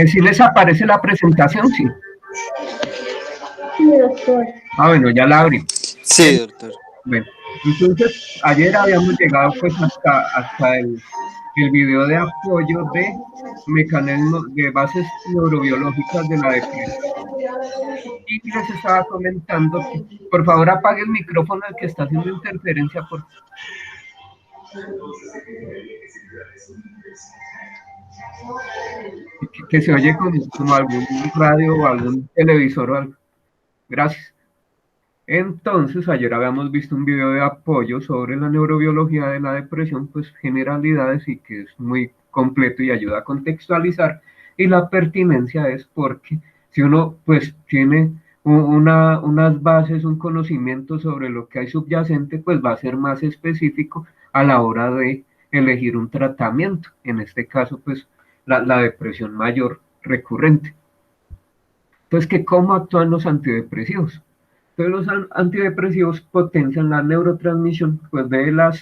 Si les aparece la presentación, sí. Sí, doctor. Ah, bueno, ya la abrí. Sí, doctor. Bueno, entonces ayer habíamos llegado pues hasta el video de apoyo de mecanismos de bases neurobiológicas de la depresión. Y les estaba comentando que por favor apague el micrófono, el que está haciendo interferencia, por que se oye como algún radio o algún televisor o algo. Gracias. Entonces, ayer habíamos visto un video de apoyo sobre la neurobiología de la depresión, pues generalidades, y que es muy completo y ayuda a contextualizar. Y la pertinencia es porque si uno pues tiene unas bases, un conocimiento sobre lo que hay subyacente, pues va a ser más específico a la hora de elegir un tratamiento. En este caso, pues la depresión mayor recurrente. Entonces, ¿cómo actúan los antidepresivos? Entonces, los antidepresivos potencian la neurotransmisión pues, de la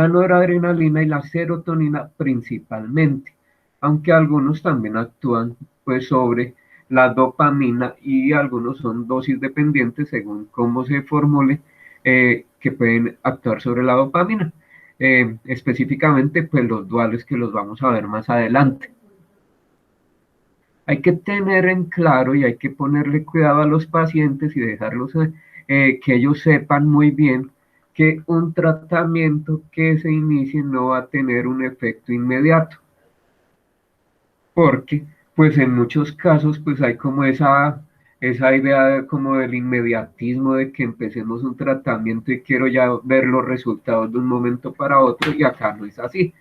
noradrenalina y la serotonina principalmente, aunque algunos también actúan pues, sobre la dopamina y algunos son dosis dependientes según cómo se formule, que pueden actuar sobre la dopamina. Específicamente, pues los duales que los vamos a ver más adelante. Hay que tener en claro y hay que ponerle cuidado a los pacientes y dejarlos que ellos sepan muy bien que un tratamiento que se inicie no va a tener un efecto inmediato. Porque, pues en muchos casos, pues hay como esa idea como del inmediatismo de que empecemos un tratamiento y quiero ya ver los resultados de un momento para otro, y acá no es así.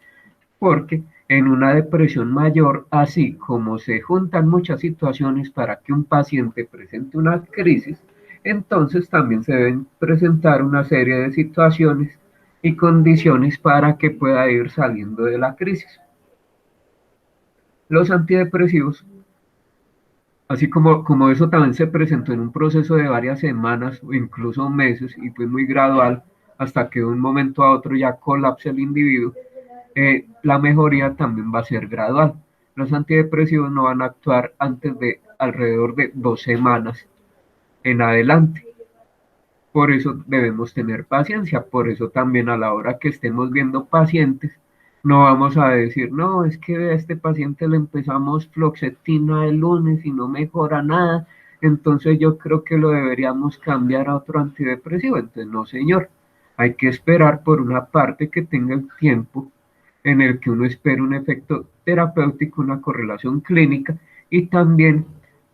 Porque en una depresión mayor, así como se juntan muchas situaciones para que un paciente presente una crisis, entonces también se deben presentar una serie de situaciones y condiciones para que pueda ir saliendo de la crisis. Los antidepresivos, así como eso también se presentó en un proceso de varias semanas o incluso meses y fue muy gradual hasta que de un momento a otro ya colapsa el individuo, la mejoría también va a ser gradual. Los antidepresivos no van a actuar antes de alrededor de 2 semanas en adelante. Por eso debemos tener paciencia, por eso también a la hora que estemos viendo pacientes, no vamos a decir, no, es que a este paciente le empezamos fluoxetina el lunes y no mejora nada, entonces yo creo que lo deberíamos cambiar a otro antidepresivo. Entonces, no, señor, hay que esperar por una parte que tenga el tiempo en el que uno espera un efecto terapéutico, una correlación clínica, y también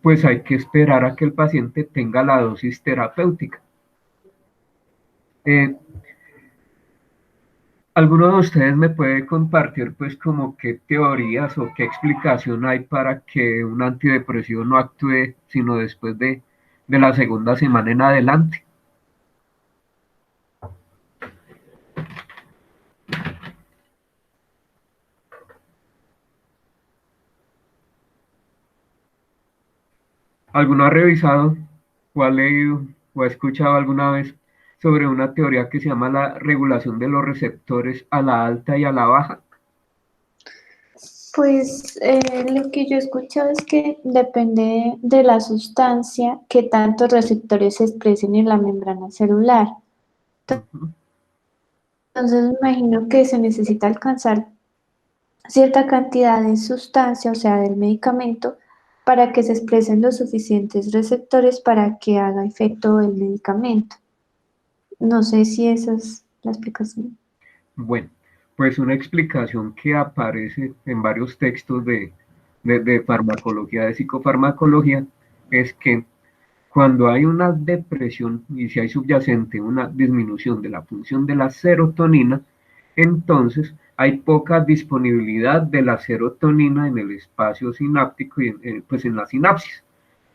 pues hay que esperar a que el paciente tenga la dosis terapéutica. Eh, ¿Alguno de ustedes me puede compartir pues como qué teorías o qué explicación hay para que un antidepresivo no actúe sino después de la segunda semana en adelante? ¿Alguno ha revisado o ha leído o ha escuchado alguna vez sobre una teoría que se llama la regulación de los receptores a la alta y a la baja? Pues lo que yo he escuchado es que depende de la sustancia que tantos receptores se expresen en la membrana celular. Ujú. Entonces me imagino que se necesita alcanzar cierta cantidad de sustancia, o sea, del medicamento, para que se expresen los suficientes receptores para que haga efecto el medicamento. No sé si esa es la explicación. Bueno, pues una explicación que aparece en varios textos de farmacología, de psicofarmacología, es que cuando hay una depresión y si hay subyacente una disminución de la función de la serotonina, entonces hay poca disponibilidad de la serotonina en el espacio sináptico y pues en la sinapsis.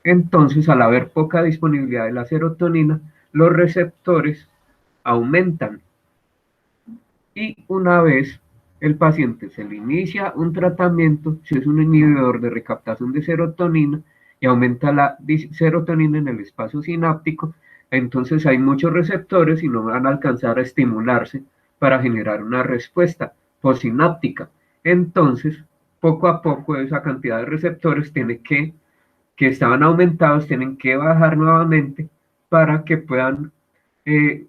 Entonces, al haber poca disponibilidad de la serotonina, los receptores aumentan y una vez el paciente se le inicia un tratamiento, si es un inhibidor de recaptación de serotonina y aumenta la serotonina en el espacio sináptico, entonces hay muchos receptores y no van a alcanzar a estimularse para generar una respuesta postsináptica. Entonces, poco a poco esa cantidad de receptores que estaban aumentados tienen que bajar nuevamente para que puedan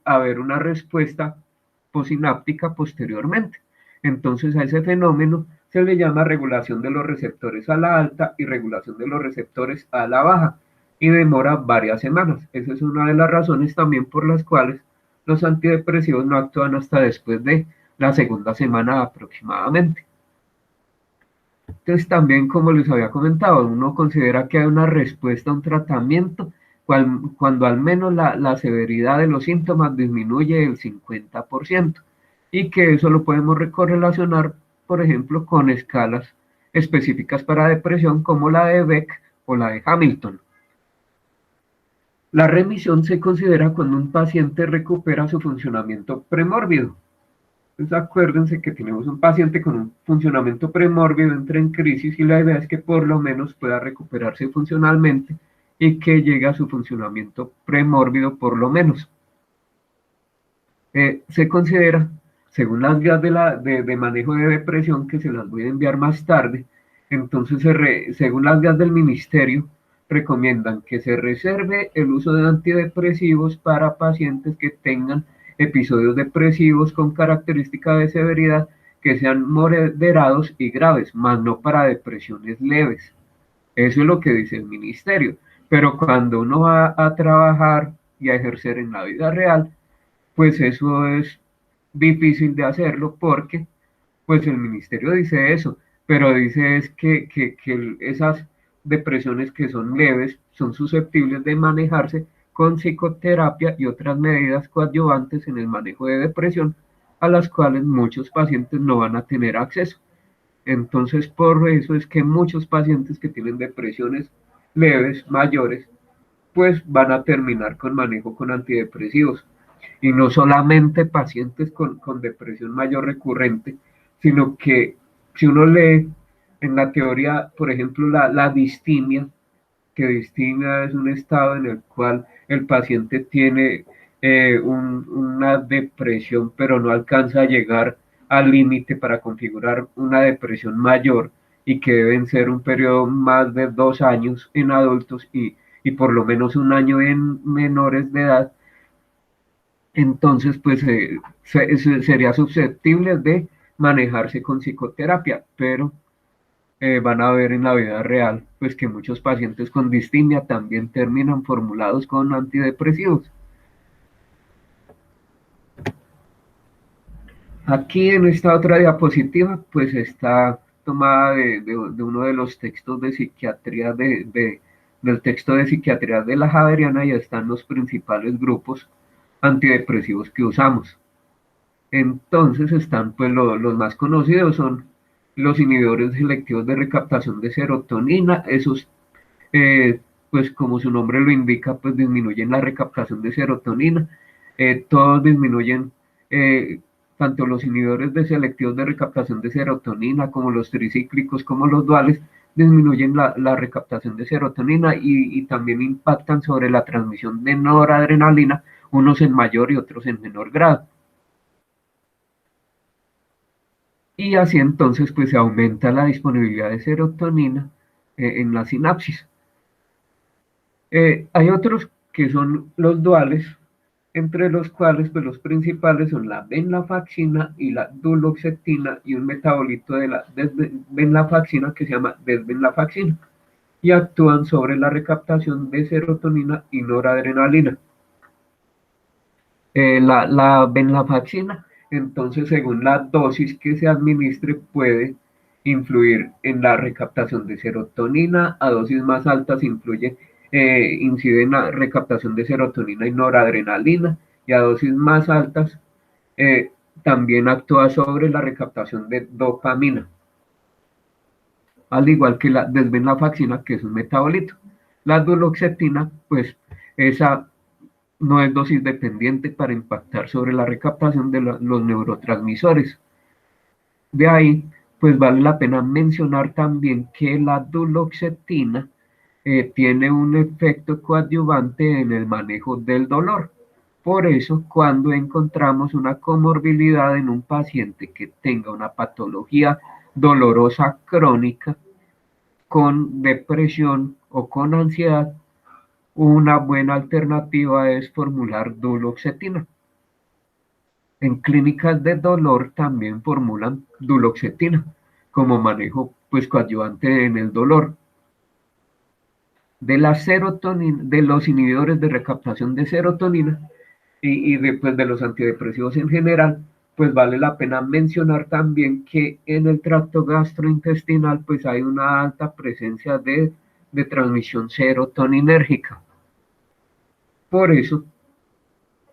haber una respuesta posináptica posteriormente. Entonces a ese fenómeno se le llama regulación de los receptores a la alta y regulación de los receptores a la baja y demora varias semanas. Esa es una de las razones también por las cuales los antidepresivos no actúan hasta después de la segunda semana aproximadamente. Entonces también, como les había comentado, uno considera que hay una respuesta a un tratamiento cuando al menos la severidad de los síntomas disminuye el 50% y que eso lo podemos correlacionar, por ejemplo, con escalas específicas para depresión como la de Beck o la de Hamilton. La remisión se considera cuando un paciente recupera su funcionamiento premórbido. Entonces acuérdense que tenemos un paciente con un funcionamiento premórbido, entra en crisis y la idea es que por lo menos pueda recuperarse funcionalmente y que llegue a su funcionamiento premórbido por lo menos. Se considera, según las guías de manejo de depresión, que se las voy a enviar más tarde, entonces según las guías del ministerio, recomiendan que se reserve el uso de antidepresivos para pacientes que tengan episodios depresivos con característica de severidad que sean moderados y graves, más no para depresiones leves. Eso es lo que dice el ministerio. Pero cuando uno va a trabajar y a ejercer en la vida real, pues eso es difícil de hacerlo porque pues el ministerio dice eso, pero dice es que esas depresiones que son leves son susceptibles de manejarse con psicoterapia y otras medidas coadyuvantes en el manejo de depresión a las cuales muchos pacientes no van a tener acceso. Entonces, por eso es que muchos pacientes que tienen depresiones leves, mayores, pues van a terminar con manejo con antidepresivos. Y no solamente pacientes con depresión mayor recurrente, sino que si uno lee en la teoría, por ejemplo, la distimia, que distimia es un estado en el cual el paciente tiene una depresión, pero no alcanza a llegar al límite para configurar una depresión mayor y que deben ser un periodo más de 2 años en adultos y por lo menos un año en menores de edad. entonces pues sería susceptible de manejarse con psicoterapia, pero van a ver en la vida real pues que muchos pacientes con distimia también terminan formulados con antidepresivos. Aquí en esta otra diapositiva pues está tomada de uno de los textos de psiquiatría del texto de psiquiatría de la Javeriana, y están los principales grupos antidepresivos que usamos. Entonces están pues los más conocidos son los inhibidores selectivos de recaptación de serotonina. Esos pues como su nombre lo indica, pues disminuyen la recaptación de serotonina. Todos disminuyen, eh, tanto los inhibidores de selectivos de recaptación de serotonina como los tricíclicos como los duales, disminuyen la recaptación de serotonina y también impactan sobre la transmisión de noradrenalina, unos en mayor y otros en menor grado. Y así entonces pues se aumenta la disponibilidad de serotonina en la sinapsis. Hay otros que son los duales, entre los cuales pues, los principales son la venlafaxina y la duloxetina, y un metabolito de la venlafaxina que se llama desvenlafaxina, y actúan sobre la recaptación de serotonina y noradrenalina. La venlafaxina, entonces, según la dosis que se administre, puede influir en la recaptación de serotonina. A dosis más altas incide en la recaptación de serotonina y noradrenalina, y a dosis más altas eh, también actúa sobre la recaptación de dopamina, al igual que la desvenlafaxina, que es un metabolito. La duloxetina, pues esa no es dosis dependiente para impactar sobre la recaptación de los neurotransmisores. De ahí, pues vale la pena mencionar también que la duloxetina tiene un efecto coadyuvante en el manejo del dolor. Por eso, cuando encontramos una comorbilidad en un paciente que tenga una patología dolorosa crónica, con depresión o con ansiedad, una buena alternativa es formular duloxetina. En clínicas de dolor también formulan duloxetina como manejo pues coadyuvante en el dolor. De la serotonina, de los inhibidores de recaptación de serotonina de los antidepresivos en general, pues vale la pena mencionar también que en el tracto gastrointestinal pues hay una alta presencia de transmisión serotoninérgica. Por eso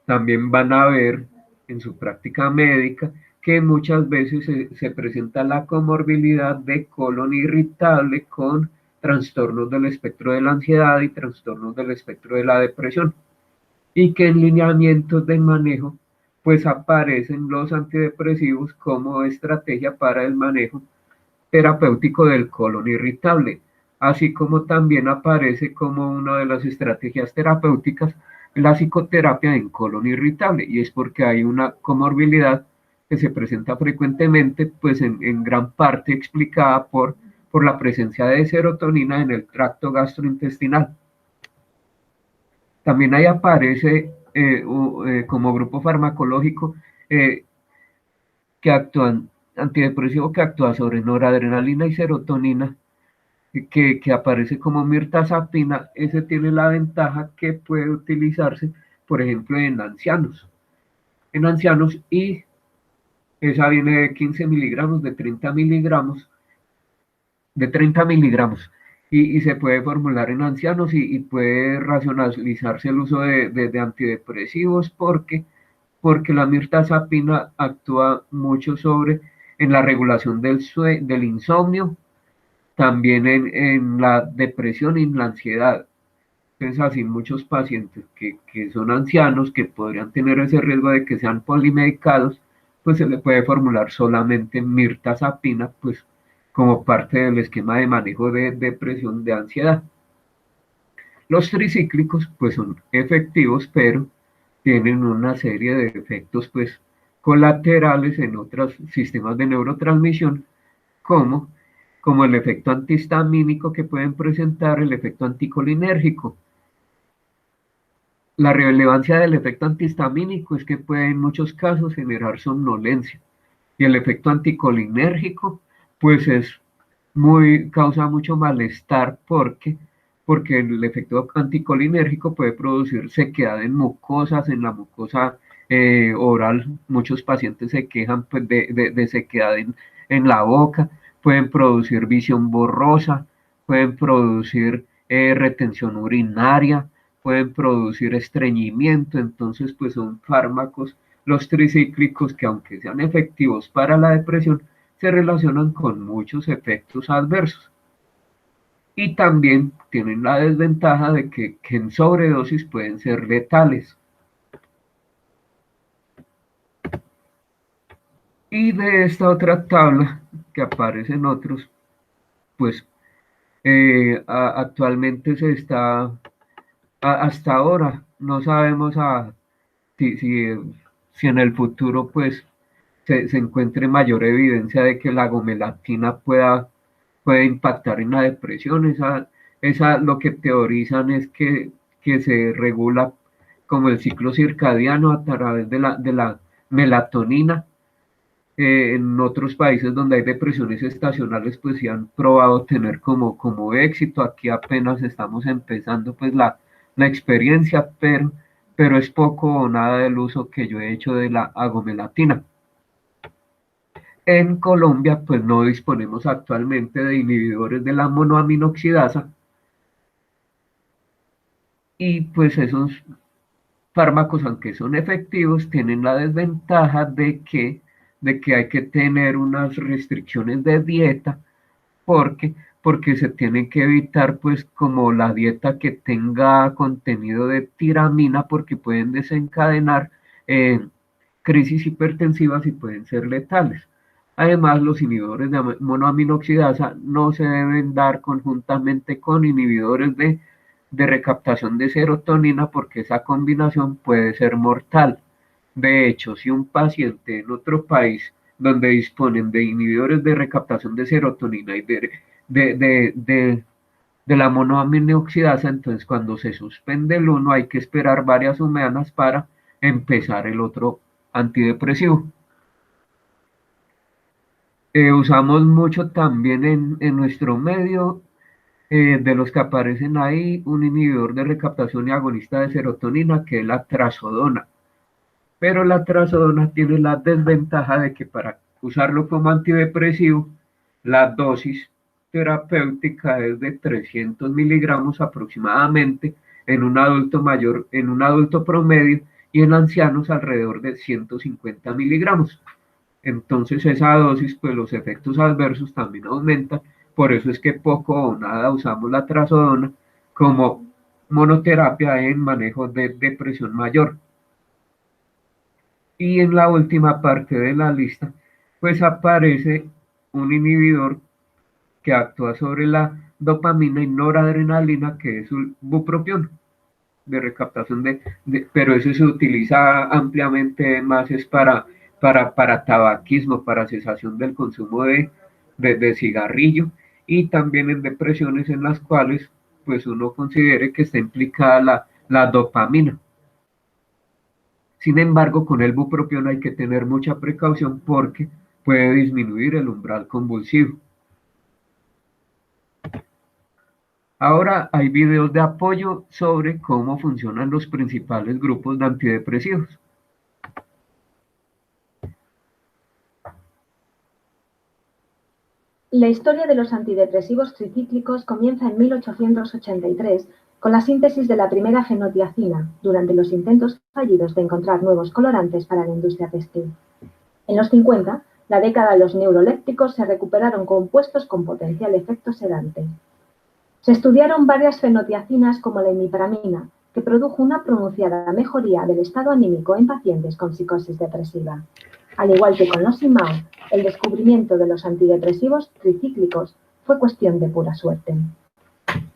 también van a ver en su práctica médica que muchas veces se presenta la comorbilidad de colon irritable con trastornos del espectro de la ansiedad y trastornos del espectro de la depresión, y que en lineamientos de manejo pues aparecen los antidepresivos como estrategia para el manejo terapéutico del colon irritable, así como también aparece como una de las estrategias terapéuticas la psicoterapia en colon irritable, y es porque hay una comorbilidad que se presenta frecuentemente, pues en gran parte explicada por la presencia de serotonina en el tracto gastrointestinal. También ahí aparece como grupo farmacológico que actúan antidepresivo que actúa sobre noradrenalina y serotonina, que aparece como mirtazapina. Ese tiene la ventaja que puede utilizarse, por ejemplo, en ancianos, y esa viene de 15 miligramos, de 30 miligramos, de 30 miligramos, y se puede formular en ancianos y puede racionalizarse el uso de antidepresivos porque la mirtazapina actúa mucho en la regulación del insomnio, también en la depresión y en la ansiedad. Entonces, así muchos pacientes que son ancianos, que podrían tener ese riesgo de que sean polimedicados, pues se le puede formular solamente mirtazapina, pues como parte del esquema de manejo de depresión, de ansiedad. Los tricíclicos, pues son efectivos, pero tienen una serie de efectos, pues, colaterales en otros sistemas de neurotransmisión, como, como el efecto antihistamínico que pueden presentar, el efecto anticolinérgico. La relevancia del efecto antihistamínico es que puede en muchos casos generar somnolencia y el efecto anticolinérgico pues causa mucho malestar porque el efecto anticolinérgico puede producir sequedad en mucosas, en la mucosa oral. Muchos pacientes se quejan pues, de sequedad en la boca, pueden producir visión borrosa, pueden producir retención urinaria, pueden producir estreñimiento. Entonces pues son fármacos los tricíclicos que, aunque sean efectivos para la depresión, se relacionan con muchos efectos adversos. Y también tienen la desventaja de que en sobredosis pueden ser letales. Y de esta otra tabla que aparece en otros, pues actualmente hasta ahora no sabemos si, si, si en el futuro pues se encuentre mayor evidencia de que la gomelatina puede impactar en la depresión. Lo que teorizan es que se regula como el ciclo circadiano a través de la melatonina. En otros países donde hay depresiones estacionales, pues sí han probado tener como éxito. Aquí apenas estamos empezando pues la experiencia, pero es poco o nada del uso que yo he hecho de la agomelatina. En Colombia, pues no disponemos actualmente de inhibidores de la monoaminoxidasa y pues esos fármacos, aunque son efectivos, tienen la desventaja de que hay que tener unas restricciones de dieta porque se tiene que evitar pues como la dieta que tenga contenido de tiramina porque pueden desencadenar eh, crisis hipertensivas y pueden ser letales. Además, los inhibidores de monoaminoxidasa no se deben dar conjuntamente con inhibidores de recaptación de serotonina porque esa combinación puede ser mortal. De hecho, si un paciente en otro país donde disponen de inhibidores de recaptación de serotonina y de, de, de, de la monoaminoxidasa, entonces cuando se suspende el uno hay que esperar varias semanas para empezar el otro antidepresivo. Usamos mucho también en nuestro medio, de los que aparecen ahí, un inhibidor de recaptación y agonista de serotonina, que es la trazodona. Pero la trazodona tiene la desventaja de que para usarlo como antidepresivo, la dosis terapéutica es de 300 miligramos aproximadamente en un adulto mayor, en un adulto promedio, y en ancianos alrededor de 150 miligramos. Entonces esa dosis, pues los efectos adversos también aumentan. Por eso es que poco o nada usamos la trazodona como monoterapia en manejo de depresión mayor. Y en la última parte de la lista, pues aparece un inhibidor que actúa sobre la dopamina y noradrenalina, que es el bupropión, de recaptación pero eso se utiliza ampliamente más es para tabaquismo, para cesación del consumo de cigarrillo, y también en depresiones en las cuales pues uno considere que está implicada la dopamina. Sin embargo, con el bupropión hay que tener mucha precaución porque puede disminuir el umbral convulsivo. Ahora hay videos de apoyo sobre cómo funcionan los principales grupos de antidepresivos. La historia de los antidepresivos tricíclicos comienza en 1883 con la síntesis de la primera fenotiazina durante los intentos fallidos de encontrar nuevos colorantes para la industria textil. En los 50, la década de los neurolépticos, se recuperaron compuestos con potencial efecto sedante. Se estudiaron varias fenotiazinas como la imipramina, que produjo una pronunciada mejoría del estado anímico en pacientes con psicosis depresiva. Al igual que con los IMAO, el descubrimiento de los antidepresivos tricíclicos fue cuestión de pura suerte.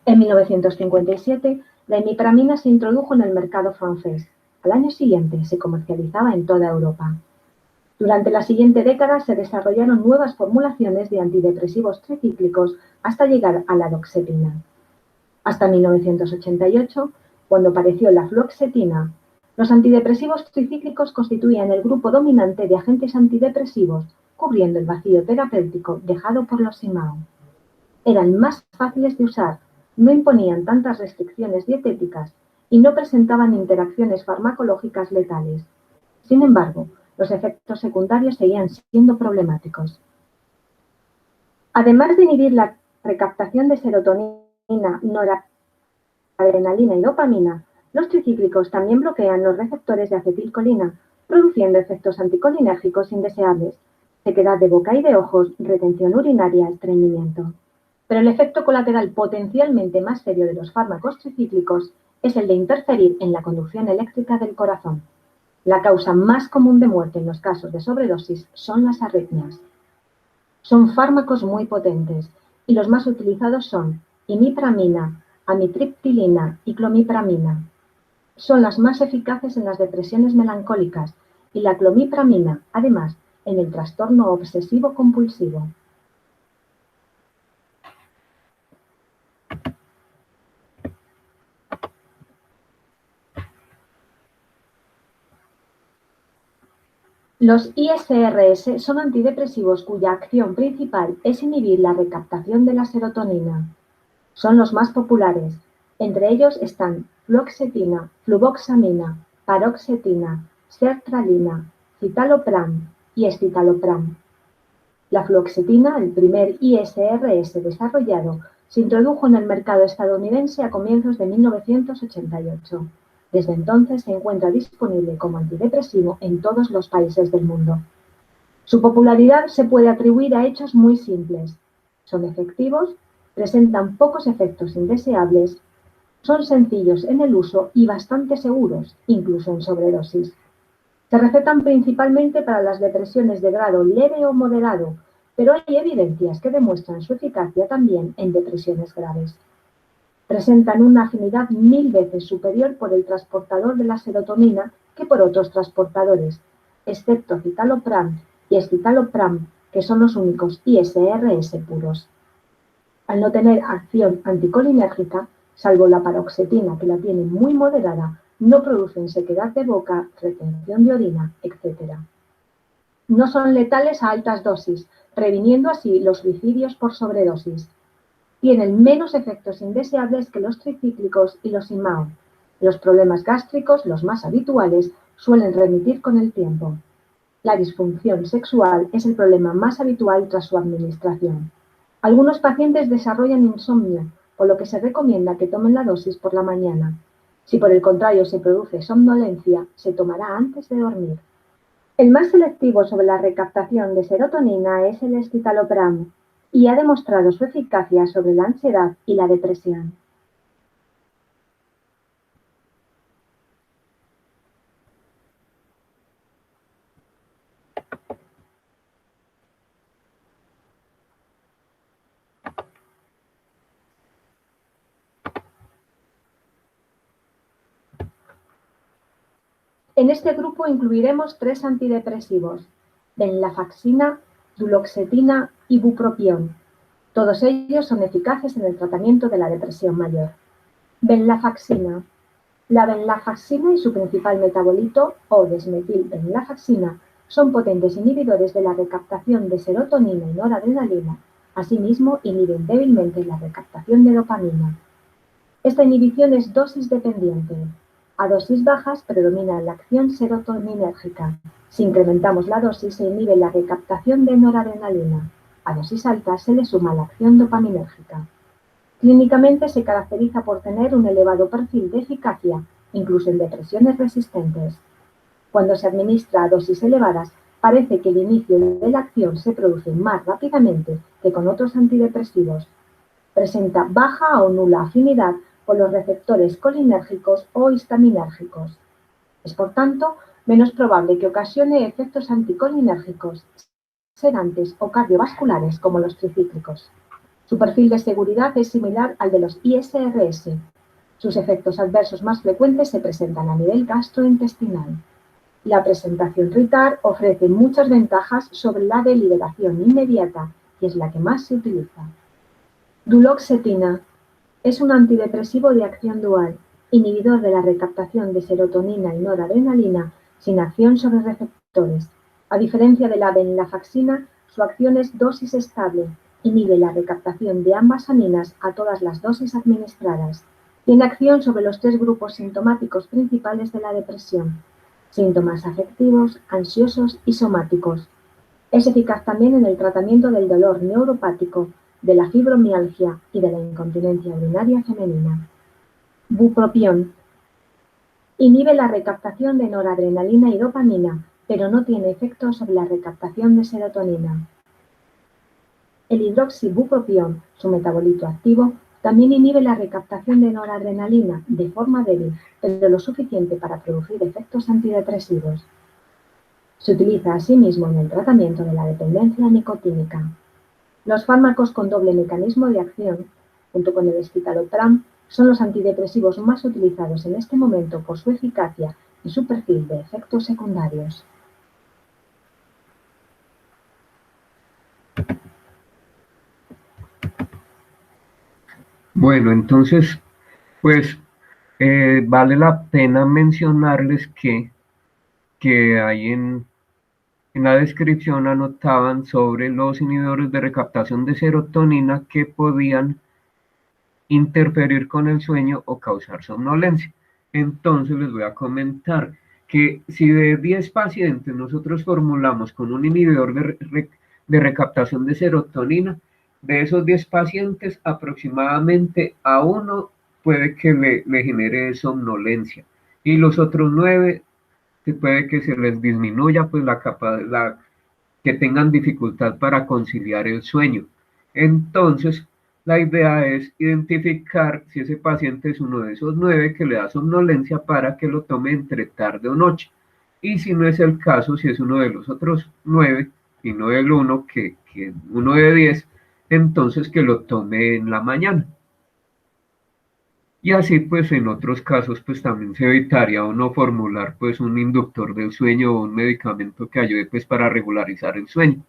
En 1957, la imipramina se introdujo en el mercado francés. Al año siguiente se comercializaba en toda Europa. Durante la siguiente década se desarrollaron nuevas formulaciones de antidepresivos tricíclicos hasta llegar a la doxepina. Hasta 1988, Cuando apareció la fluoxetina, los antidepresivos tricíclicos constituían el grupo dominante de agentes antidepresivos, cubriendo el vacío terapéutico dejado por los IMAO. Eran más fáciles de usar, no imponían tantas restricciones dietéticas y no presentaban interacciones farmacológicas letales. Sin embargo, los efectos secundarios seguían siendo problemáticos. Además de inhibir la recaptación de serotonina, noradrenalina y dopamina, los tricíclicos también bloquean los receptores de acetilcolina, produciendo efectos anticolinérgicos indeseables, sequedad de boca y de ojos, retención urinaria, estreñimiento. Pero el efecto colateral potencialmente más serio de los fármacos tricíclicos es el de interferir en la conducción eléctrica del corazón. La causa más común de muerte en los casos de sobredosis son las arritmias. Son fármacos muy potentes y los más utilizados son imipramina, amitriptilina y clomipramina. Son las más eficaces en las depresiones melancólicas y la clomipramina, además, en el trastorno obsesivo-compulsivo. Los ISRS son antidepresivos cuya acción principal es inhibir la recaptación de la serotonina. Son los más populares. Entre ellos están fluoxetina, fluvoxamina, paroxetina, sertralina, citalopram y escitalopram. La fluoxetina, el primer ISRS desarrollado, se introdujo en el mercado estadounidense a comienzos de 1988. Desde entonces se encuentra disponible como antidepresivo en todos los países del mundo. Su popularidad se puede atribuir a hechos muy simples. Son efectivos, presentan pocos efectos indeseables, son sencillos en el uso y bastante seguros, incluso en sobredosis. Se recetan principalmente para las depresiones de grado leve o moderado, pero hay evidencias que demuestran su eficacia también en depresiones graves. Presentan una afinidad 1000 veces superior por el transportador de la serotonina que por otros transportadores, excepto citalopram y escitalopram, que son los únicos ISRS puros. Al no tener acción anticolinérgica, salvo la paroxetina que la tiene muy moderada, no producen sequedad de boca, retención de orina, etc. No son letales a altas dosis, previniendo así los suicidios por sobredosis. Tienen menos efectos indeseables que los tricíclicos y los IMAO. Los problemas gástricos, los más habituales, suelen remitir con el tiempo. La disfunción sexual es el problema más habitual tras su administración. Algunos pacientes desarrollan insomnio, por lo que se recomienda que tomen la dosis por la mañana. Si por el contrario se produce somnolencia, se tomará antes de dormir. El más selectivo sobre la recaptación de serotonina es el escitalopram, y ha demostrado su eficacia sobre la ansiedad y la depresión. En este grupo incluiremos 3 antidepresivos: venlafaxina, duloxetina y bupropión. Todos ellos son eficaces en el tratamiento de la depresión mayor. Venlafaxina. La venlafaxina y su principal metabolito, o desmetilvenlafaxina, son potentes inhibidores de la recaptación de serotonina y noradrenalina. Asimismo, inhiben débilmente la recaptación de dopamina. Esta inhibición es dosis dependiente. A dosis bajas predomina la acción serotoninérgica. Si incrementamos la dosis, se inhibe la recaptación de noradrenalina. A dosis altas se le suma la acción dopaminérgica. Clínicamente se caracteriza por tener un elevado perfil de eficacia, incluso en depresiones resistentes. Cuando se administra a dosis elevadas, parece que el inicio de la acción se produce más rápidamente que con otros antidepresivos. Presenta baja o nula afinidad por los receptores colinérgicos o histaminérgicos. Es, por tanto, menos probable que ocasione efectos anticolinérgicos, sedantes o cardiovasculares como los tricíclicos. Su perfil de seguridad es similar al de los ISRS. Sus efectos adversos más frecuentes se presentan a nivel gastrointestinal. La presentación RITAR ofrece muchas ventajas sobre la de liberación inmediata, y es la que más se utiliza. Duloxetina es un antidepresivo de acción dual. inhibidor de la recaptación de serotonina y noradrenalina sin acción sobre receptores. A diferencia de la venlafaxina, su acción es dosis estable, inhibe la recaptación de ambas aminas a todas las dosis administradas. Tiene acción sobre los 3 grupos sintomáticos principales de la depresión: síntomas afectivos, ansiosos y somáticos. Es eficaz también en el tratamiento del dolor neuropático, de la fibromialgia y de la incontinencia urinaria femenina. Bupropión. Inhibe la recaptación de noradrenalina y dopamina, pero no tiene efecto sobre la recaptación de serotonina. El hidroxibupropión, su metabolito activo, también inhibe la recaptación de noradrenalina de forma débil, pero lo suficiente para producir efectos antidepresivos. Se utiliza asimismo en el tratamiento de la dependencia nicotínica. Los fármacos con doble mecanismo de acción, junto con el escitalopram, son los antidepresivos más utilizados en este momento por su eficacia y su perfil de efectos secundarios. Bueno, entonces, pues vale la pena mencionarles que ahí en la descripción anotaban sobre los inhibidores de recaptación de serotonina que podían interferir con el sueño o causar somnolencia. Entonces les voy a comentar que si de 10 pacientes nosotros formulamos con un inhibidor de recaptación de serotonina, de esos 10 pacientes aproximadamente a uno puede que le genere somnolencia y los otros 9 puede que se les disminuya pues que tengan dificultad para conciliar el sueño. Entonces, la idea es identificar si ese paciente es uno de esos 9 que le da somnolencia para que lo tome entre tarde o noche. Y si no es el caso, si es uno de los otros 9 y no el uno, que uno de 10, entonces que lo tome en la mañana. Y así pues en otros casos pues también se evitaría uno formular pues un inductor del sueño o un medicamento que ayude pues para regularizar el sueño.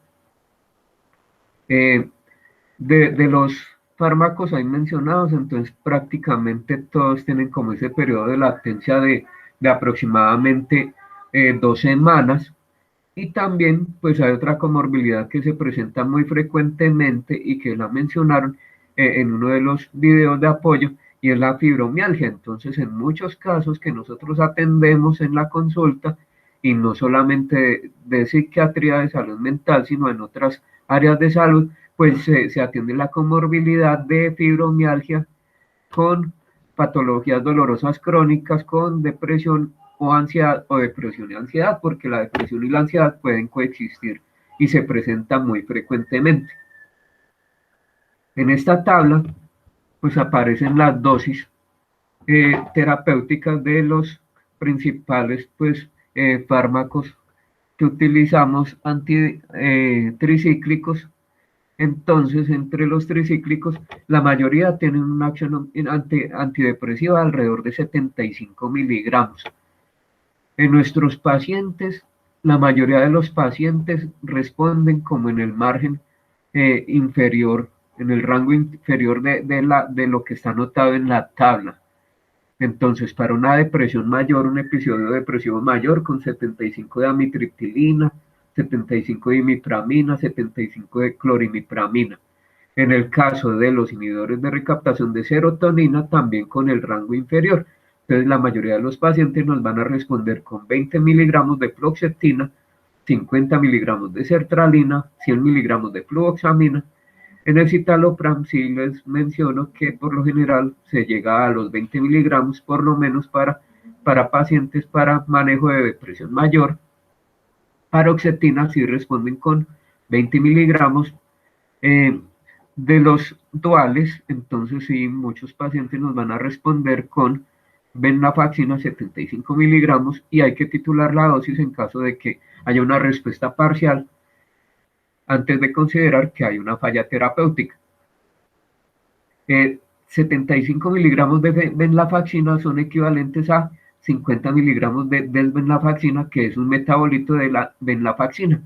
De los fármacos ahí mencionados, entonces prácticamente todos tienen como ese periodo de latencia de aproximadamente 2 semanas. Y también pues hay otra comorbilidad que se presenta muy frecuentemente y que la mencionaron en uno de los videos de apoyo, y es la fibromialgia. Entonces en muchos casos que nosotros atendemos en la consulta, y no solamente de psiquiatría, de salud mental, sino en otras áreas de salud, pues se atiende la comorbilidad de fibromialgia con patologías dolorosas crónicas, con depresión o ansiedad, o depresión y ansiedad, porque la depresión y la ansiedad pueden coexistir y se presentan muy frecuentemente. En esta tabla pues aparecen las dosis terapéuticas de los principales pues fármacos que utilizamos tricíclicos. Entonces, entre los tricíclicos, la mayoría tienen una acción antidepresiva alrededor de 75 miligramos. En nuestros pacientes, la mayoría de los pacientes responden como en el margen inferior, en el rango inferior de lo que está anotado en la tabla. Entonces, para una depresión mayor, un episodio depresivo mayor con 75 de amitriptilina, 75 de imipramina, 75 de clorimipramina. En el caso de los inhibidores de recaptación de serotonina, también con el rango inferior. Entonces, la mayoría de los pacientes nos van a responder con 20 miligramos de fluoxetina, 50 miligramos de sertralina, 100 miligramos de fluoxamina. En el citalopram sí les menciono que por lo general se llega a los 20 miligramos por lo menos para pacientes para manejo de depresión mayor. Paroxetina sí responden con 20 miligramos. De los duales, entonces sí, muchos pacientes nos van a responder con venlafaxina 75 miligramos, y hay que titular la dosis en caso de que haya una respuesta parcial antes de considerar que hay una falla terapéutica. 75 miligramos de venlafaxina son equivalentes a 50 miligramos de desvenlafaxina, que es un metabolito de la venlafaxina.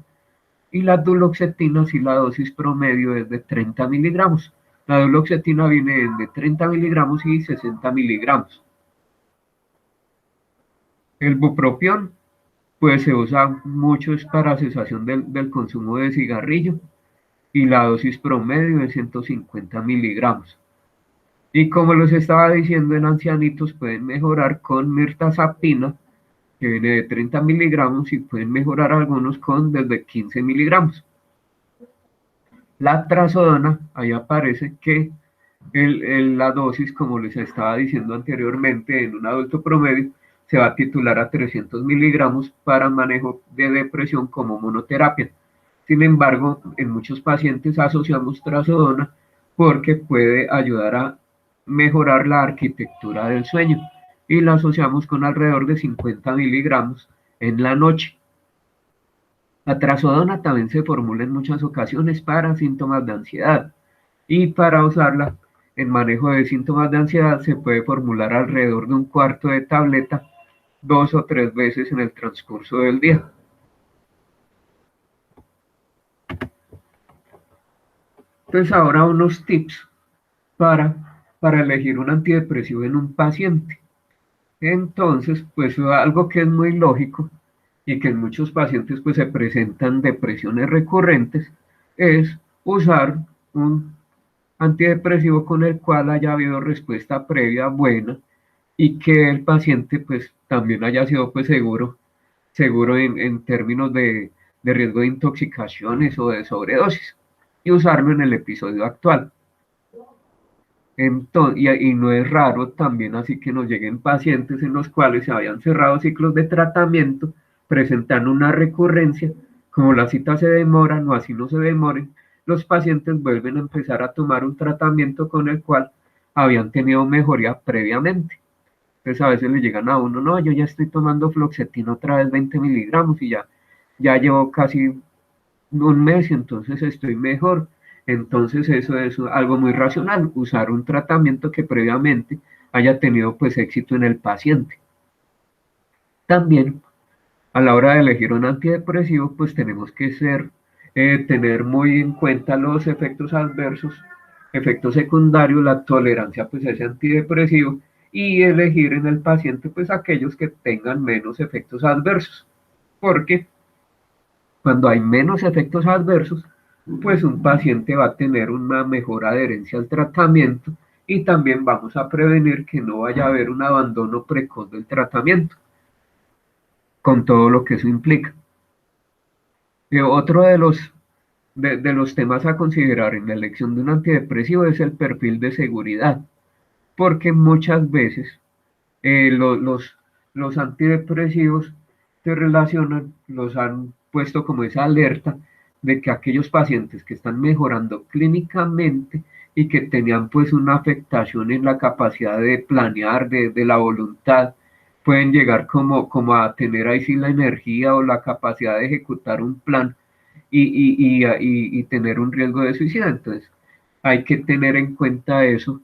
Y la duloxetina, si la dosis promedio es de 30 miligramos. La duloxetina viene de 30 miligramos y 60 miligramos. El bupropión, pues se usa mucho es para cesación del consumo de cigarrillo y la dosis promedio es 150 miligramos. Y como les estaba diciendo, en ancianitos pueden mejorar con mirtazapina, que viene de 30 miligramos, y pueden mejorar algunos con desde 15 miligramos. La trazodona, ahí aparece que la dosis, como les estaba diciendo anteriormente, en un adulto promedio, se va a titular a 300 miligramos para manejo de depresión como monoterapia. Sin embargo, en muchos pacientes asociamos trazodona porque puede ayudar a mejorar la arquitectura del sueño y la asociamos con alrededor de 50 miligramos en la noche. La trazodona también se formula en muchas ocasiones para síntomas de ansiedad y para usarla en manejo de síntomas de ansiedad se puede formular alrededor de un cuarto de tableta 2 o 3 veces en el transcurso del día. Entonces ahora unos tips para elegir un antidepresivo en un paciente. Entonces, pues algo que es muy lógico y que en muchos pacientes pues se presentan depresiones recurrentes es usar un antidepresivo con el cual haya habido respuesta previa buena y que el paciente pues también haya sido pues seguro en términos de riesgo de intoxicaciones o de sobredosis y usarlo en el episodio actual. Entonces, y no es raro también así que nos lleguen pacientes en los cuales se habían cerrado ciclos de tratamiento, presentan una recurrencia, como las citas se demoran o así no se demoren, los pacientes vuelven a empezar a tomar un tratamiento con el cual habían tenido mejoría previamente. Entonces a veces le llegan a uno, no, yo ya estoy tomando fluoxetina otra vez 20 miligramos y ya llevo casi un mes y entonces estoy mejor. Entonces eso es algo muy racional, usar un tratamiento que previamente haya tenido pues éxito en el paciente. También a la hora de elegir un antidepresivo pues tenemos que tener muy en cuenta los efectos adversos, efectos secundarios, la tolerancia pues a ese antidepresivo y elegir en el paciente pues aquellos que tengan menos efectos adversos, porque cuando hay menos efectos adversos, pues un paciente va a tener una mejor adherencia al tratamiento y también vamos a prevenir que no vaya a haber un abandono precoz del tratamiento, con todo lo que eso implica. Otro de los temas a considerar en la elección de un antidepresivo es el perfil de seguridad, porque muchas veces los antidepresivos se relacionan, los han puesto como esa alerta de que aquellos pacientes que están mejorando clínicamente y que tenían pues una afectación en la capacidad de planear, de la voluntad, pueden llegar como a tener ahí sí la energía o la capacidad de ejecutar un plan y tener un riesgo de suicidio. Entonces hay que tener en cuenta eso,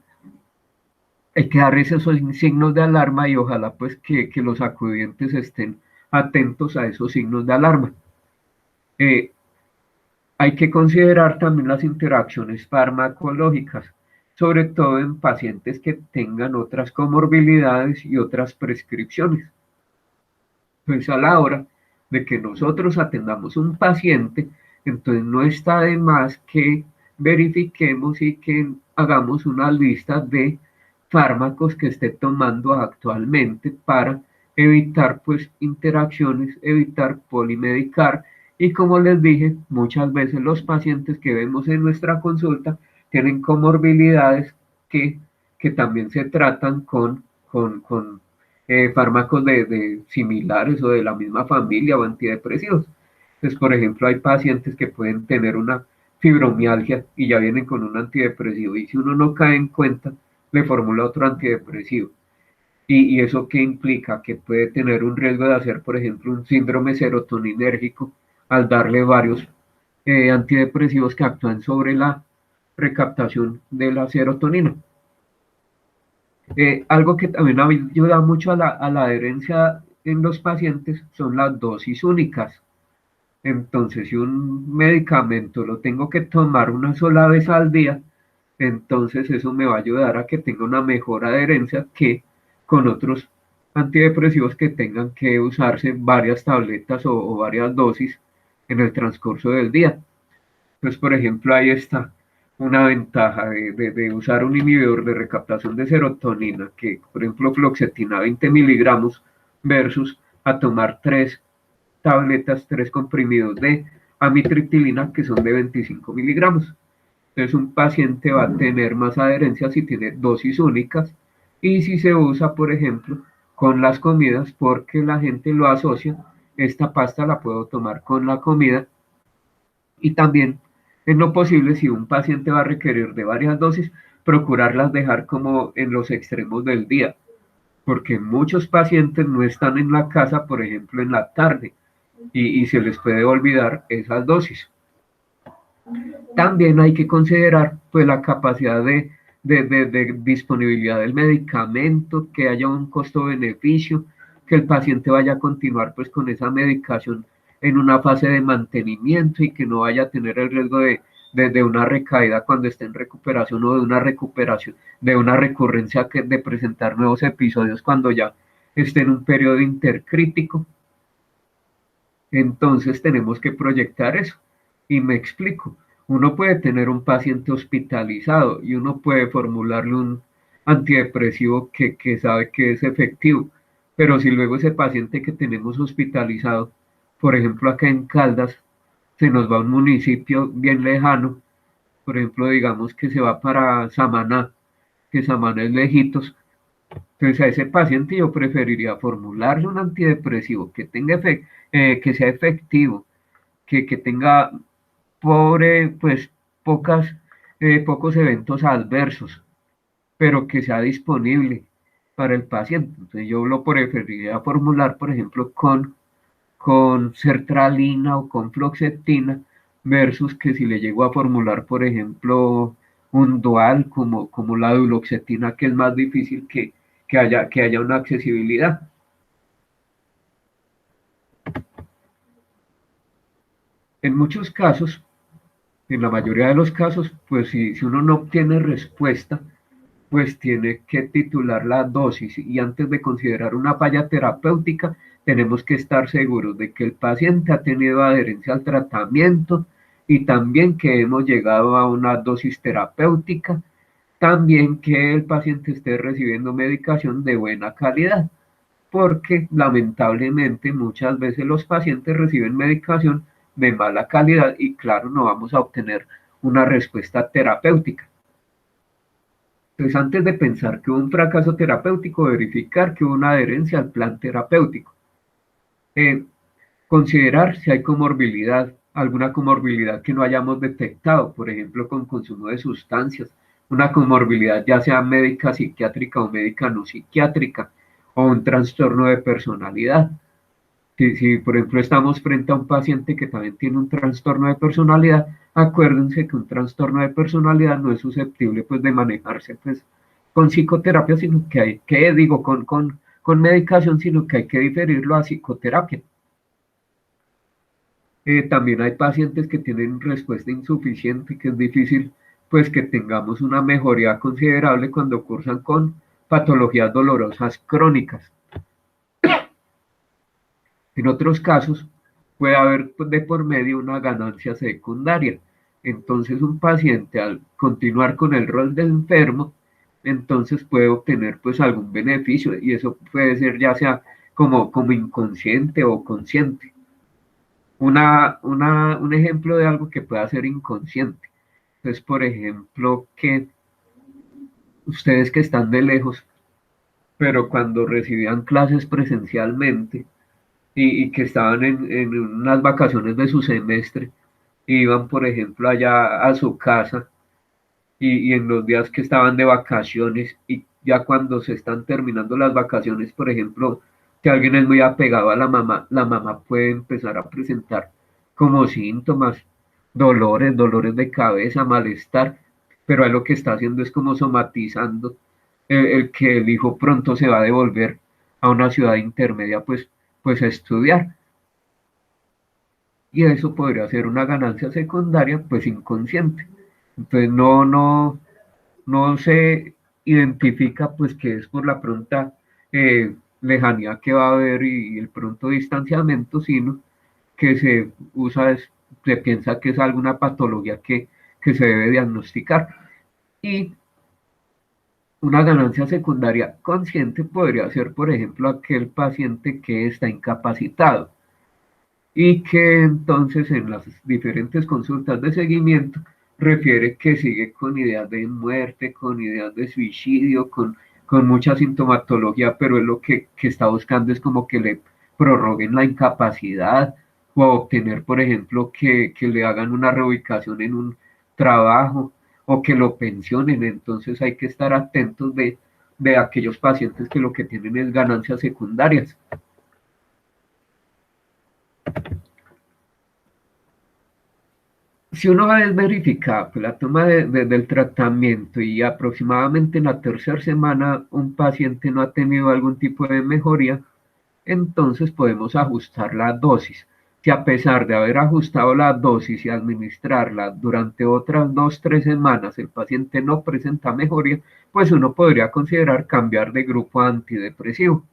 hay que dar esos signos de alarma y ojalá pues que los acudientes estén atentos a esos signos de alarma. Hay que considerar también las interacciones farmacológicas, sobre todo en pacientes que tengan otras comorbilidades y otras prescripciones. Pues a la hora de que nosotros atendamos un paciente, entonces no está de más que verifiquemos y que hagamos una lista de fármacos que esté tomando actualmente para evitar pues interacciones, evitar polimedicar y como les dije, muchas veces los pacientes que vemos en nuestra consulta tienen comorbilidades que también se tratan con fármacos de similares o de la misma familia o antidepresivos. Entonces, por ejemplo, hay pacientes que pueden tener una fibromialgia y ya vienen con un antidepresivo y si uno no cae en cuenta, le formula otro antidepresivo. ¿Y eso qué implica? Que puede tener un riesgo de hacer, por ejemplo, un síndrome serotoninérgico al darle varios antidepresivos que actúan sobre la recaptación de la serotonina. Algo que también ayuda mucho a la adherencia en los pacientes son las dosis únicas. Entonces, si un medicamento lo tengo que tomar una sola vez al día, entonces eso me va a ayudar a que tenga una mejor adherencia que con otros antidepresivos que tengan que usarse varias tabletas o varias dosis en el transcurso del día. Pues, por ejemplo, ahí está una ventaja de usar un inhibidor de recaptación de serotonina, que, por ejemplo, fluoxetina 20 miligramos versus a tomar 3 tabletas, 3 comprimidos de amitriptilina que son de 25 miligramos. Entonces, un paciente va a tener más adherencia si tiene dosis únicas y si se usa, por ejemplo, con las comidas, porque la gente lo asocia, esta pasta la puedo tomar con la comida, y también, en lo posible, si un paciente va a requerir de varias dosis, procurarlas dejar como en los extremos del día, porque muchos pacientes no están en la casa, por ejemplo, en la tarde, y se les puede olvidar esas dosis. También hay que considerar pues la capacidad de disponibilidad del medicamento, que haya un costo-beneficio, que el paciente vaya a continuar pues con esa medicación en una fase de mantenimiento y que no vaya a tener el riesgo de una recaída cuando esté en recuperación, o de una recuperación, de una recurrencia de presentar nuevos episodios cuando ya esté en un periodo intercrítico. Entonces tenemos que proyectar eso. Y me explico. Uno puede tener un paciente hospitalizado y uno puede formularle un antidepresivo que sabe que es efectivo, pero si luego ese paciente que tenemos hospitalizado, por ejemplo acá en Caldas, se nos va a un municipio bien lejano, por ejemplo digamos que se va para Samaná, que Samaná es lejitos, entonces a ese paciente yo preferiría formularle un antidepresivo que tenga que sea efectivo, que tenga pues pocos eventos adversos, pero que sea disponible para el paciente. Entonces yo lo preferiría formular, por ejemplo, con sertralina o con fluoxetina, versus que si le llego a formular, por ejemplo, un dual como la duloxetina, que es más difícil que haya una accesibilidad. En muchos casos, en la mayoría de los casos, pues si uno no obtiene respuesta, pues tiene que titular la dosis, y antes de considerar una falla terapéutica, tenemos que estar seguros de que el paciente ha tenido adherencia al tratamiento y también que hemos llegado a una dosis terapéutica, también que el paciente esté recibiendo medicación de buena calidad, porque lamentablemente muchas veces los pacientes reciben medicación de mala calidad y claro, no vamos a obtener una respuesta terapéutica. Entonces, antes de pensar que hubo un fracaso terapéutico, verificar que hubo una adherencia al plan terapéutico. Considerar si hay comorbilidad, alguna comorbilidad que no hayamos detectado, por ejemplo, con consumo de sustancias, una comorbilidad ya sea médica, psiquiátrica o médica no psiquiátrica, o un trastorno de personalidad. Si, por ejemplo, estamos frente a un paciente que también tiene un trastorno de personalidad, acuérdense que un trastorno de personalidad no es susceptible pues de manejarse pues con psicoterapia, sino que hay que, digo, con medicación, sino que hay que diferirlo a psicoterapia. También hay pacientes que tienen respuesta insuficiente, que es difícil pues que tengamos una mejoría considerable cuando cursan con patologías dolorosas crónicas. En otros casos, puede haber de por medio una ganancia secundaria. Entonces, un paciente al continuar con el rol de enfermo, entonces puede obtener pues algún beneficio, y eso puede ser ya sea como inconsciente o consciente. Un ejemplo de algo que pueda ser inconsciente. Entonces, por ejemplo, que ustedes que están de lejos, pero cuando recibían clases presencialmente, y que estaban en unas vacaciones de su semestre, iban, por ejemplo, allá a su casa, y en los días que estaban de vacaciones, y ya cuando se están terminando las vacaciones, por ejemplo, que alguien es muy apegado a la mamá puede empezar a presentar como síntomas, dolores de cabeza, malestar, pero ahí lo que está haciendo es como somatizando el que el hijo pronto se va a devolver a una ciudad intermedia, pues a estudiar. Y eso podría ser una ganancia secundaria, pues inconsciente. Entonces no se identifica pues que es por la pronta lejanía que va a haber y el pronto distanciamiento, sino que se usa, se piensa que es alguna patología que se debe diagnosticar. Y una ganancia secundaria consciente podría ser, por ejemplo, aquel paciente que está incapacitado y que entonces en las diferentes consultas de seguimiento refiere que sigue con ideas de muerte, con ideas de suicidio, con mucha sintomatología, pero es lo que está buscando es como que le prorroguen la incapacidad o obtener, por ejemplo, que le hagan una reubicación en un trabajo o que lo pensionen. Entonces hay que estar atentos de aquellos pacientes que lo que tienen es ganancias secundarias. Si uno va a verificar pues, la toma del tratamiento y aproximadamente en la tercera semana un paciente no ha tenido algún tipo de mejoría, entonces podemos ajustar la dosis. Si a pesar de haber ajustado la dosis y administrarla durante otras 2 o 3 semanas el paciente no presenta mejoría, pues uno podría considerar cambiar de grupo antidepresivo.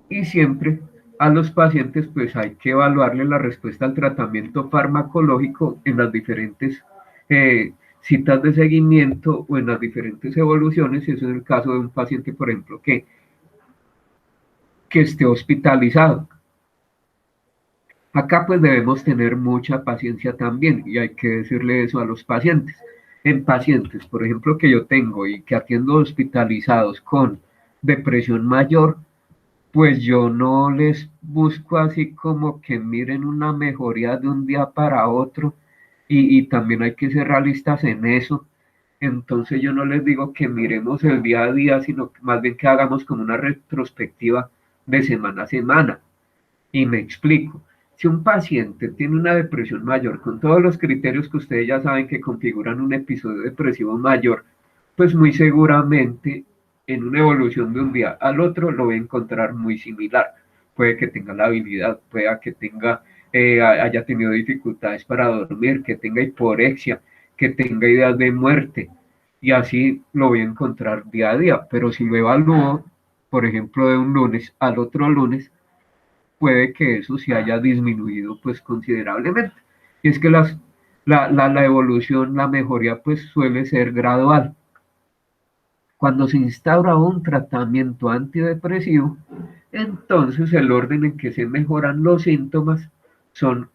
Y siempre a los pacientes pues hay que evaluarle la respuesta al tratamiento farmacológico en las diferentes citas de seguimiento o en las diferentes evoluciones, eso es el caso de un paciente, por ejemplo, que esté hospitalizado. Acá pues debemos tener mucha paciencia también y hay que decirle eso a los pacientes. En pacientes, por ejemplo, que yo tengo y que atiendo hospitalizados con depresión mayor, pues yo no les busco así como que miren una mejoría de un día para otro y también hay que ser realistas en eso. Entonces yo no les digo que miremos el día a día, sino que más bien que hagamos como una retrospectiva de semana a semana. Y me explico. Si un paciente tiene una depresión mayor, con todos los criterios que ustedes ya saben que configuran un episodio depresivo mayor, pues muy seguramente en una evolución de un día al otro lo va a encontrar muy similar. Puede que tenga la habilidad, puede que tenga, haya tenido dificultades para dormir, que tenga hiporexia, que tenga ideas de muerte, y así lo voy a encontrar día a día. Pero si lo evalúo, por ejemplo, de un lunes al otro lunes, puede que eso se haya disminuido pues considerablemente. Y es que la evolución, la mejoría pues suele ser gradual. Cuando se instaura un tratamiento antidepresivo, entonces el orden en que se mejoran los síntomas son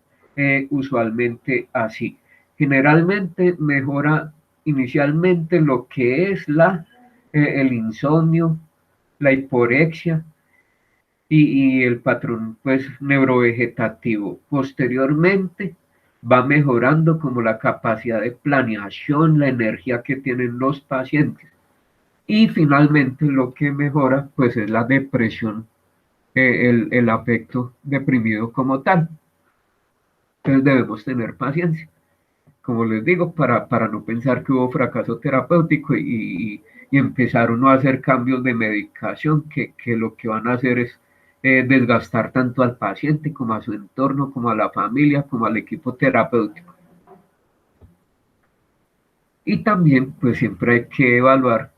usualmente así. Generalmente mejora inicialmente lo que es el insomnio, la hiporexia, y el patrón pues neurovegetativo. Posteriormente va mejorando como la capacidad de planeación, la energía que tienen los pacientes. Y finalmente lo que mejora pues es la depresión, el afecto deprimido como tal. Entonces debemos tener paciencia, como les digo, para no pensar que hubo fracaso terapéutico y empezar uno a hacer cambios de medicación que lo que van a hacer es desgastar tanto al paciente como a su entorno, como a la familia, como al equipo terapéutico. Y también, pues siempre hay que evaluar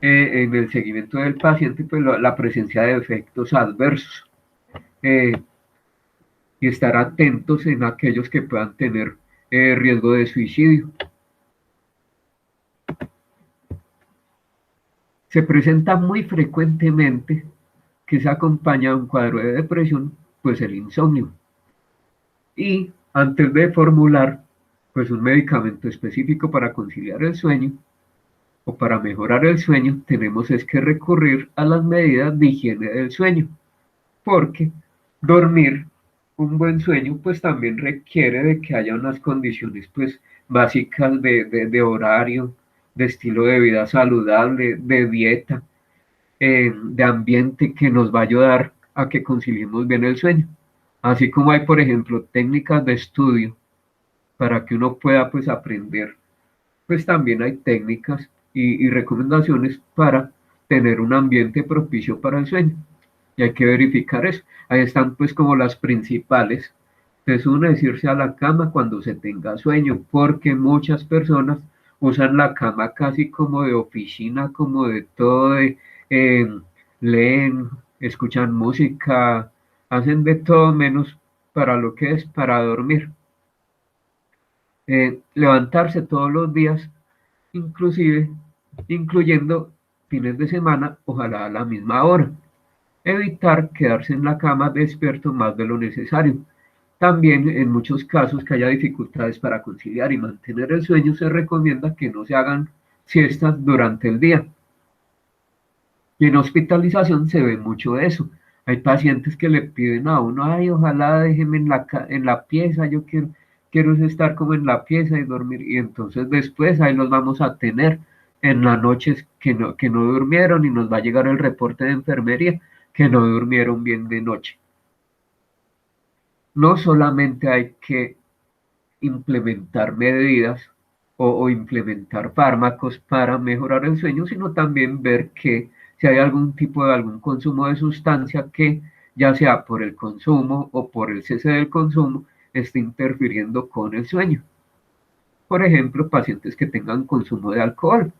en el seguimiento del paciente pues, la presencia de efectos adversos y estar atentos en aquellos que puedan tener riesgo de suicidio. Se presenta muy frecuentemente que se acompaña de un cuadro de depresión, pues el insomnio. Y antes de formular pues un medicamento específico para conciliar el sueño o para mejorar el sueño, tenemos es que recurrir a las medidas de higiene del sueño, porque dormir un buen sueño pues también requiere de que haya unas condiciones pues básicas de horario, de estilo de vida saludable, de dieta, de ambiente que nos va a ayudar a que conciliemos bien el sueño. Así como hay, por ejemplo, técnicas de estudio para que uno pueda pues aprender, pues también hay técnicas y recomendaciones para tener un ambiente propicio para el sueño. Y hay que verificar eso. Ahí están pues como las principales. Entonces uno es irse a la cama cuando se tenga sueño, porque muchas personas usan la cama casi como de oficina, como de todo, leen, escuchan música, hacen de todo menos para lo que es para dormir. Levantarse todos los días, inclusive, incluyendo fines de semana, ojalá a la misma hora. Evitar quedarse en la cama despierto más de lo necesario. También en muchos casos que haya dificultades para conciliar y mantener el sueño, se recomienda que no se hagan siestas durante el día. Y en hospitalización se ve mucho eso. Hay pacientes que le piden a uno, ay, ojalá déjeme en la pieza, yo quiero estar como en la pieza y dormir. Y entonces después ahí los vamos a tener en las noches que no durmieron y nos va a llegar el reporte de enfermería que no durmieron bien de noche. No solamente hay que implementar medidas o implementar fármacos para mejorar el sueño, sino también ver que si hay algún tipo de algún consumo de sustancia que, ya sea por el consumo o por el cese del consumo, esté interfiriendo con el sueño. Por ejemplo, pacientes que tengan consumo de alcohol.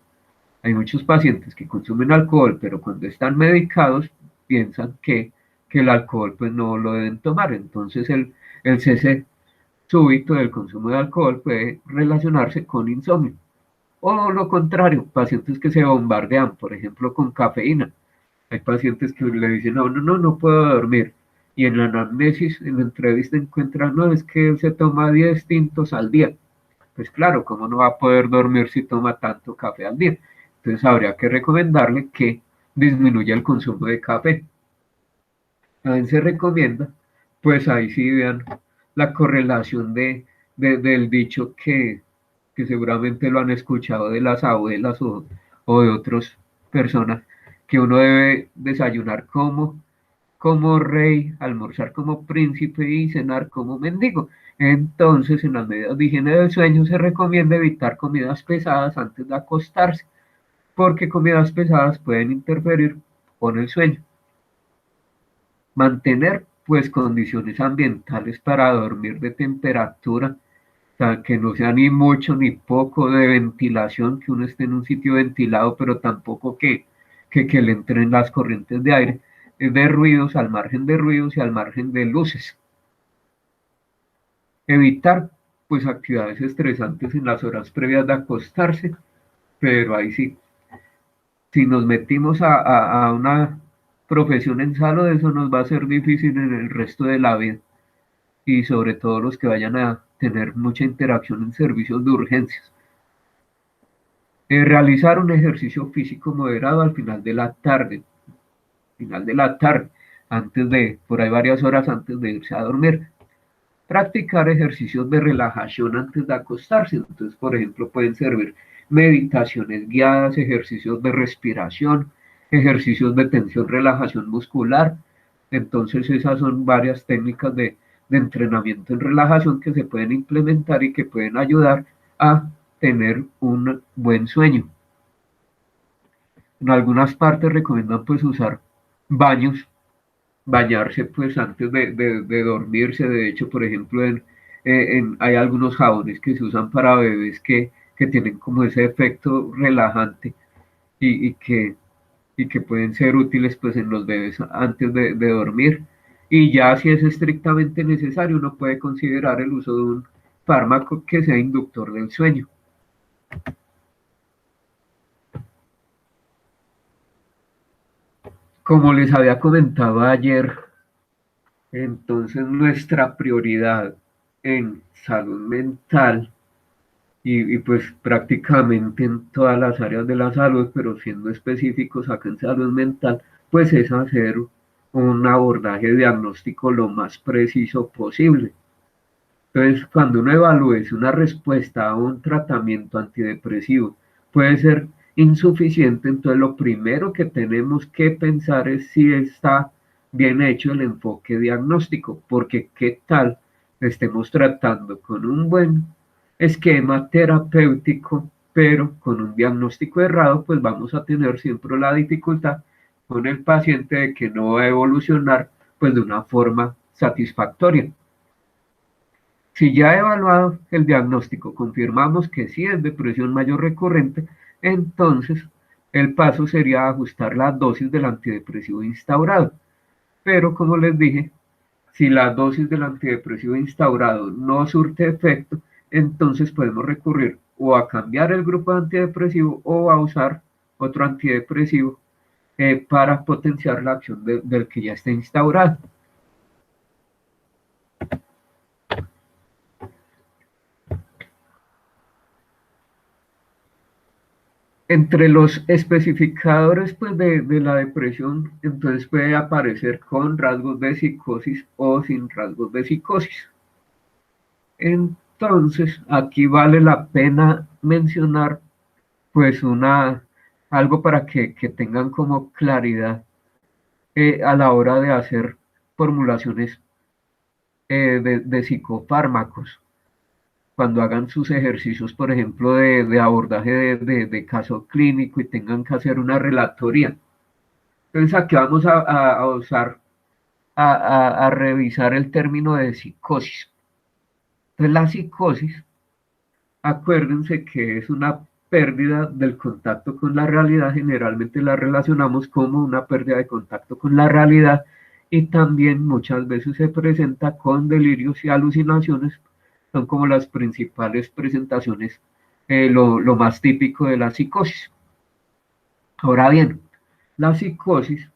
Hay muchos pacientes que consumen alcohol, pero cuando están medicados piensan que el alcohol pues no lo deben tomar. Entonces el cese súbito del consumo de alcohol puede relacionarse con insomnio. O lo contrario, pacientes que se bombardean, por ejemplo, con cafeína. Hay pacientes que le dicen, no puedo dormir. Y en la anamnesis, en la entrevista encuentran, no, es que él se toma 10 tintos al día. Pues claro, ¿cómo no va a poder dormir si toma tanto café al día? Entonces habría que recomendarle que disminuya el consumo de café. También se recomienda, pues ahí sí vean la correlación del dicho que seguramente lo han escuchado de las abuelas o de otras personas, que uno debe desayunar como rey, almorzar como príncipe y cenar como mendigo. Entonces, en las medidas de higiene del sueño se recomienda evitar comidas pesadas antes de acostarse, porque comidas pesadas pueden interferir con el sueño. Mantener pues condiciones ambientales para dormir de temperatura, o sea, que no sea ni mucho ni poco de ventilación, que uno esté en un sitio ventilado, pero tampoco que le entren las corrientes de aire, de ruidos, al margen de ruidos y al margen de luces. Evitar pues actividades estresantes en las horas previas de acostarse, pero ahí sí, si nos metimos a una profesión en salud, eso nos va a ser difícil en el resto de la vida, y sobre todo los que vayan a tener mucha interacción en servicios de urgencias. Realizar un ejercicio físico moderado al final de la tarde, por ahí varias horas antes de irse a dormir. Practicar ejercicios de relajación antes de acostarse. Entonces, por ejemplo, pueden servir meditaciones guiadas, ejercicios de respiración, ejercicios de tensión, relajación muscular. Entonces, esas son varias técnicas de entrenamiento en relajación que se pueden implementar y que pueden ayudar a tener un buen sueño. En algunas partes recomiendan pues usar bañarse pues antes de dormirse. De hecho, por ejemplo, hay algunos jabones que se usan para bebés que tienen como ese efecto relajante y, y que, y que pueden ser útiles pues en los bebés antes de dormir. Y ya si es estrictamente necesario, uno puede considerar el uso de un fármaco que sea inductor del sueño. Como les había comentado ayer, entonces nuestra prioridad en salud mental y pues prácticamente en todas las áreas de la salud, pero siendo específicos acá en salud mental, pues es hacer un abordaje diagnóstico lo más preciso posible. Entonces, cuando uno evalúe si una respuesta a un tratamiento antidepresivo puede ser insuficiente, entonces lo primero que tenemos que pensar es si está bien hecho el enfoque diagnóstico, porque qué tal estemos tratando con un buen esquema terapéutico, pero con un diagnóstico errado, pues vamos a tener siempre la dificultad con el paciente de que no va a evolucionar pues de una forma satisfactoria. Si ya evaluado el diagnóstico confirmamos que sí es depresión mayor recurrente, entonces el paso sería ajustar la dosis del antidepresivo instaurado. Pero como les dije, si la dosis del antidepresivo instaurado no surte efecto, entonces podemos recurrir o a cambiar el grupo de antidepresivo o a usar otro antidepresivo para potenciar la acción del que ya está instaurado. Entre los especificadores pues, de la depresión, entonces puede aparecer con rasgos de psicosis o sin rasgos de psicosis. Entonces, aquí vale la pena mencionar pues algo para que tengan como claridad a la hora de hacer formulaciones de psicofármacos. Cuando hagan sus ejercicios, por ejemplo, de abordaje de caso clínico y tengan que hacer una relatoría. Entonces aquí vamos a usar, a revisar el término de psicosis. Entonces la psicosis, acuérdense que es una pérdida del contacto con la realidad, generalmente la relacionamos como una pérdida de contacto con la realidad y también muchas veces se presenta con delirios y alucinaciones, son como las principales presentaciones, lo más típico de la psicosis. Ahora bien, la psicosis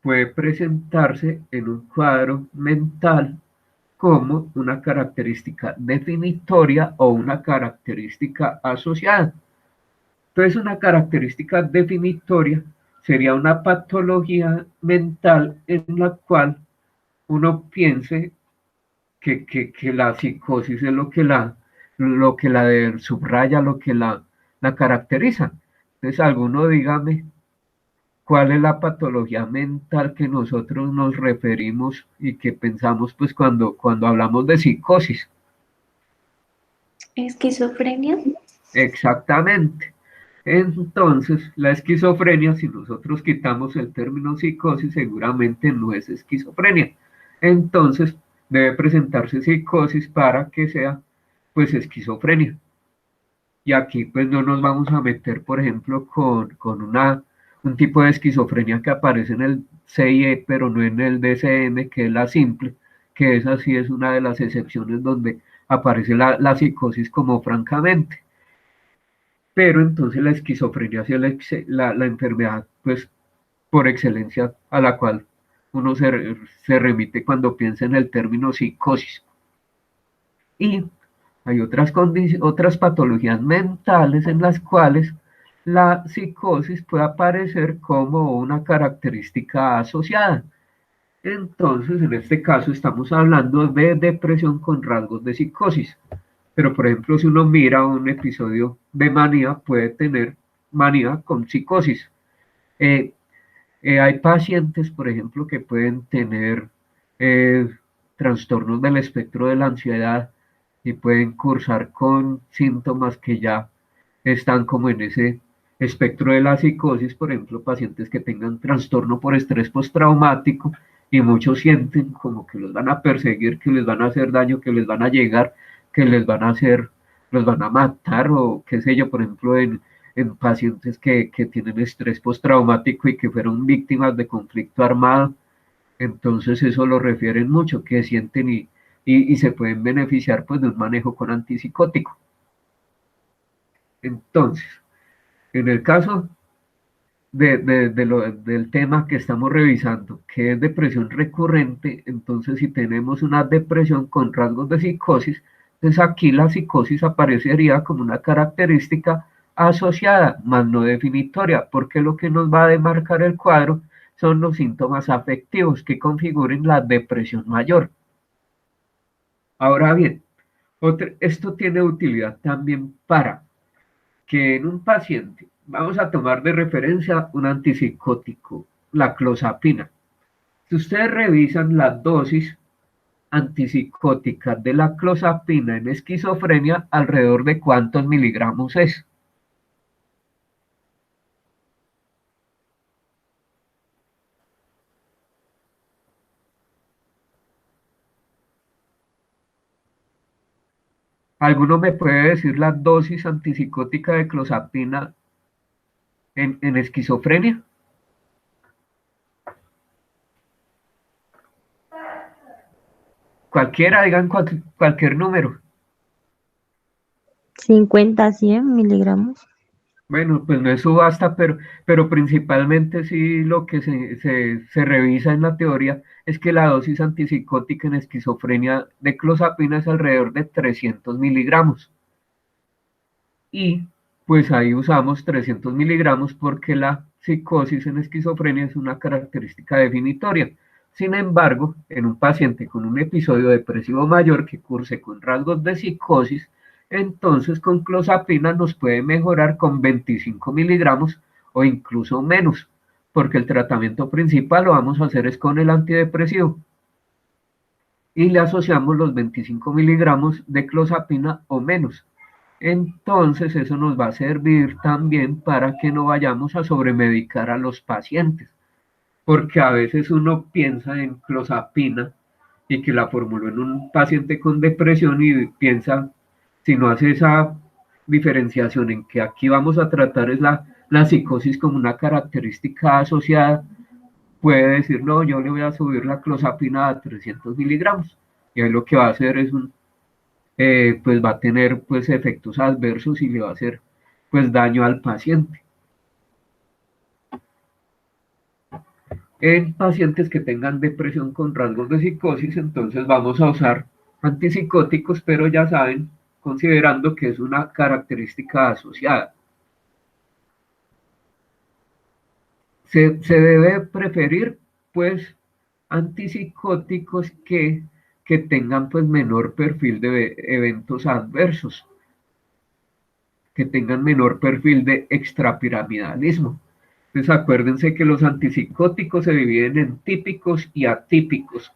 puede presentarse en un cuadro mental como una característica definitoria o una característica asociada. Entonces, una característica definitoria sería una patología mental en la cual uno piense que la psicosis es lo que la subraya, lo que la caracteriza. Entonces, alguno dígame cuál es la patología mental que nosotros nos referimos y que pensamos pues cuando hablamos de psicosis. Esquizofrenia. Exactamente. Entonces, la esquizofrenia, si nosotros quitamos el término psicosis, seguramente no es esquizofrenia. Entonces, debe presentarse psicosis para que sea, pues, esquizofrenia. Y aquí, pues, no nos vamos a meter, por ejemplo, con un tipo de esquizofrenia que aparece en el CIE, pero no en el DCM, que es la simple, que esa sí es una de las excepciones donde aparece la psicosis como francamente. Pero entonces la esquizofrenia es la enfermedad, pues, por excelencia a la cual uno se remite cuando piensa en el término psicosis. Y hay otras patologías mentales en las cuales la psicosis puede aparecer como una característica asociada. Entonces, en este caso estamos hablando de depresión con rasgos de psicosis. Pero, por ejemplo, si uno mira un episodio de manía, puede tener manía con psicosis. Eh, hay pacientes, por ejemplo, que pueden tener eh, trastornos del espectro de la ansiedad y pueden cursar con síntomas que ya están como en ese espectro de la psicosis, por ejemplo, pacientes que tengan trastorno por estrés postraumático y muchos sienten como que los van a perseguir, que les van a hacer daño, que les van a llegar, que les van a hacer, los van a matar o qué sé yo, por ejemplo, en pacientes que tienen estrés postraumático y que fueron víctimas de conflicto armado. Entonces eso lo refieren mucho, que sienten y se pueden beneficiar pues de un manejo con antipsicótico. Entonces, en el caso del tema que estamos revisando, que es depresión recurrente, entonces si tenemos una depresión con rasgos de psicosis, entonces aquí la psicosis aparecería como una característica asociada, más no definitoria, porque lo que nos va a demarcar el cuadro son los síntomas afectivos que configuren la depresión mayor. Ahora bien, esto tiene utilidad también para que en un paciente, vamos a tomar de referencia un antipsicótico, la clozapina. Si ustedes revisan la dosis antipsicótica de la clozapina en esquizofrenia, alrededor de cuántos miligramos es. ¿Alguno me puede decir la dosis antipsicótica de clozapina en esquizofrenia? Cualquiera, digan cualquier número. 50 a 100 miligramos. Bueno, pues no es subasta, pero principalmente sí lo que se revisa en la teoría es que la dosis antipsicótica en esquizofrenia de clozapina es alrededor de 300 miligramos. Y pues ahí usamos 300 miligramos porque la psicosis en esquizofrenia es una característica definitoria. Sin embargo, en un paciente con un episodio depresivo mayor que curse con rasgos de psicosis, entonces con clozapina nos puede mejorar con 25 miligramos o incluso menos, porque el tratamiento principal lo vamos a hacer es con el antidepresivo y le asociamos los 25 miligramos de clozapina o menos. Entonces eso nos va a servir también para que no vayamos a sobremedicar a los pacientes, porque a veces uno piensa en clozapina y que la formuló en un paciente con depresión y piensa, si no hace esa diferenciación en que aquí vamos a tratar es la psicosis como una característica asociada, puede decir, no, yo le voy a subir la clozapina a 300 miligramos, y ahí lo que va a hacer es pues va a tener pues efectos adversos y le va a hacer pues daño al paciente. En pacientes que tengan depresión con rasgos de psicosis, entonces vamos a usar antipsicóticos, pero ya saben, considerando que es una característica asociada. Se debe preferir pues antipsicóticos que tengan pues menor perfil de eventos adversos, que tengan menor perfil de extrapiramidalismo. Entonces acuérdense que los antipsicóticos se dividen en típicos y atípicos.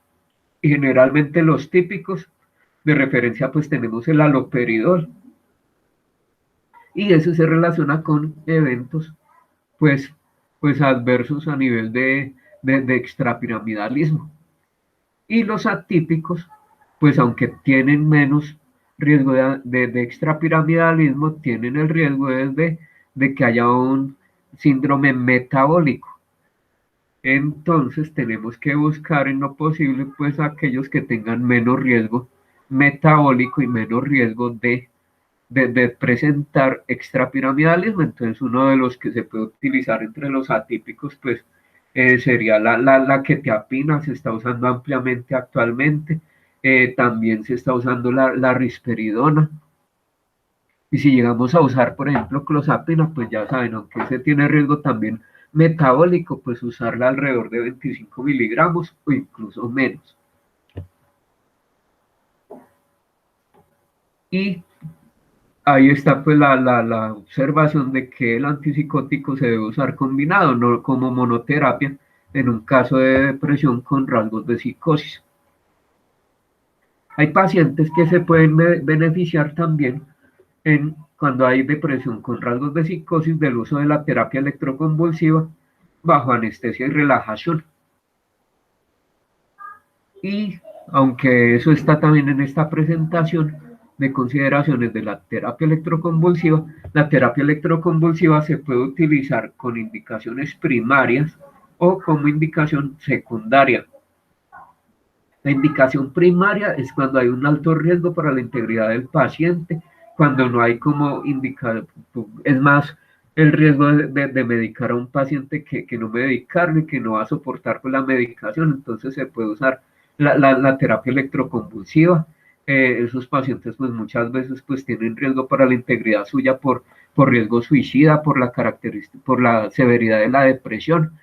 Y generalmente los típicos de referencia pues tenemos el haloperidol. Y eso se relaciona con eventos pues adversos a nivel de extrapiramidalismo. Y los atípicos, pues aunque tienen menos riesgo de extrapiramidalismo, tienen el riesgo de que haya un síndrome metabólico. Entonces tenemos que buscar en lo posible pues aquellos que tengan menos riesgo metabólico y menos riesgo de presentar extrapiramidalismo. Entonces uno de los que se puede utilizar entre los atípicos pues sería la quetiapina, se está usando ampliamente actualmente. También se está usando la risperidona. Y si llegamos a usar, por ejemplo, clozapina, pues ya saben, aunque ese tiene riesgo también metabólico, pues usarla alrededor de 25 miligramos o incluso menos. Y ahí está pues la observación de que el antipsicótico se debe usar combinado, no como monoterapia, en un caso de depresión con rasgos de psicosis. Hay pacientes que se pueden beneficiar también cuando hay depresión con rasgos de psicosis del uso de la terapia electroconvulsiva bajo anestesia y relajación. Y aunque eso está también en esta presentación de consideraciones de la terapia electroconvulsiva se puede utilizar con indicaciones primarias o como indicación secundaria. La indicación primaria es cuando hay un alto riesgo para la integridad del paciente, cuando no hay como indicar, es más el riesgo de medicar a un paciente que no medicarle, que no va a soportar con la medicación, entonces se puede usar la terapia electroconvulsiva. Esos pacientes pues muchas veces pues tienen riesgo para la integridad suya por riesgo suicida, por la severidad de la depresión,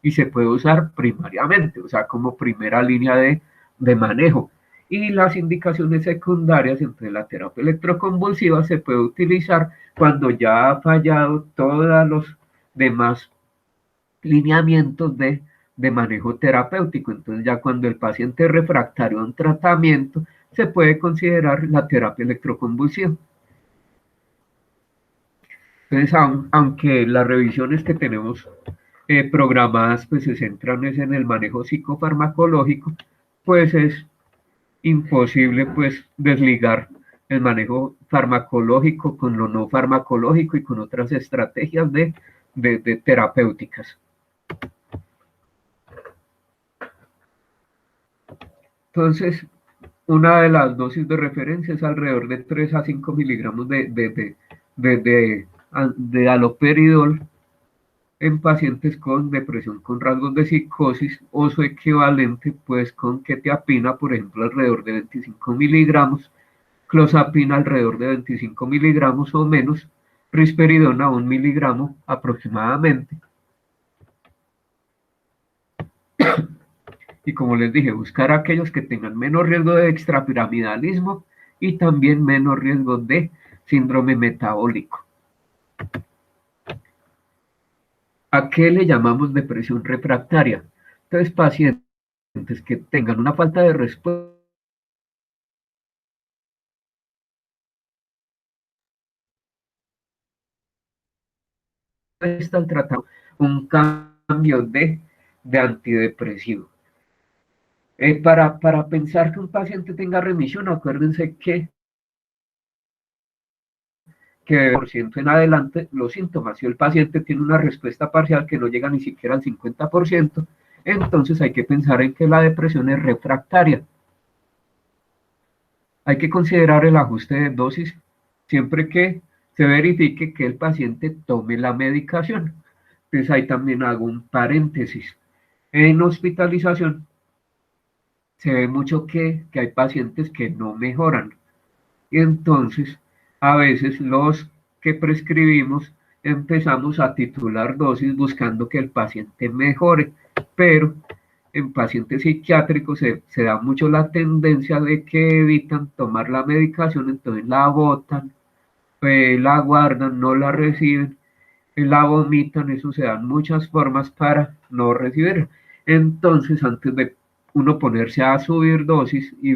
y se puede usar primariamente, o sea, como primera línea de manejo. Y las indicaciones secundarias entre la terapia electroconvulsiva se puede utilizar cuando ya ha fallado todos los demás lineamientos de manejo terapéutico. Entonces ya cuando el paciente es refractario a un tratamiento, se puede considerar la terapia electroconvulsiva. Entonces, aunque las revisiones que tenemos programadas pues se centran en el manejo psicofarmacológico, pues es imposible pues desligar el manejo farmacológico con lo no farmacológico y con otras estrategias de terapéuticas. Entonces, una de las dosis de referencia es alrededor de 3 a 5 miligramos de haloperidol en pacientes con depresión con rasgos de psicosis, o su equivalente pues con quetiapina, por ejemplo, alrededor de 25 miligramos, clozapina alrededor de 25 miligramos o menos, risperidona 1 miligramo aproximadamente. Y como les dije, buscar aquellos que tengan menos riesgo de extrapiramidalismo y también menos riesgo de síndrome metabólico. ¿A qué le llamamos depresión refractaria? Entonces, pacientes que tengan una falta de respuesta al tratamiento, un cambio de antidepresivo. Para pensar que un paciente tenga remisión, acuérdense que por ciento en adelante los síntomas, si el paciente tiene una respuesta parcial que no llega ni siquiera al 50%, entonces hay que pensar en que la depresión es refractaria. Hay que considerar el ajuste de dosis siempre que se verifique que el paciente tome la medicación. Entonces ahí también hago un paréntesis. En hospitalización se ve mucho que hay pacientes que no mejoran. Y entonces, a veces los que prescribimos empezamos a titular dosis buscando que el paciente mejore, pero en pacientes psiquiátricos se da mucho la tendencia de que evitan tomar la medicación, entonces la botan, la guardan, no la reciben, la vomitan, eso se dan muchas formas para no recibirla. Entonces, antes de uno ponerse a subir dosis y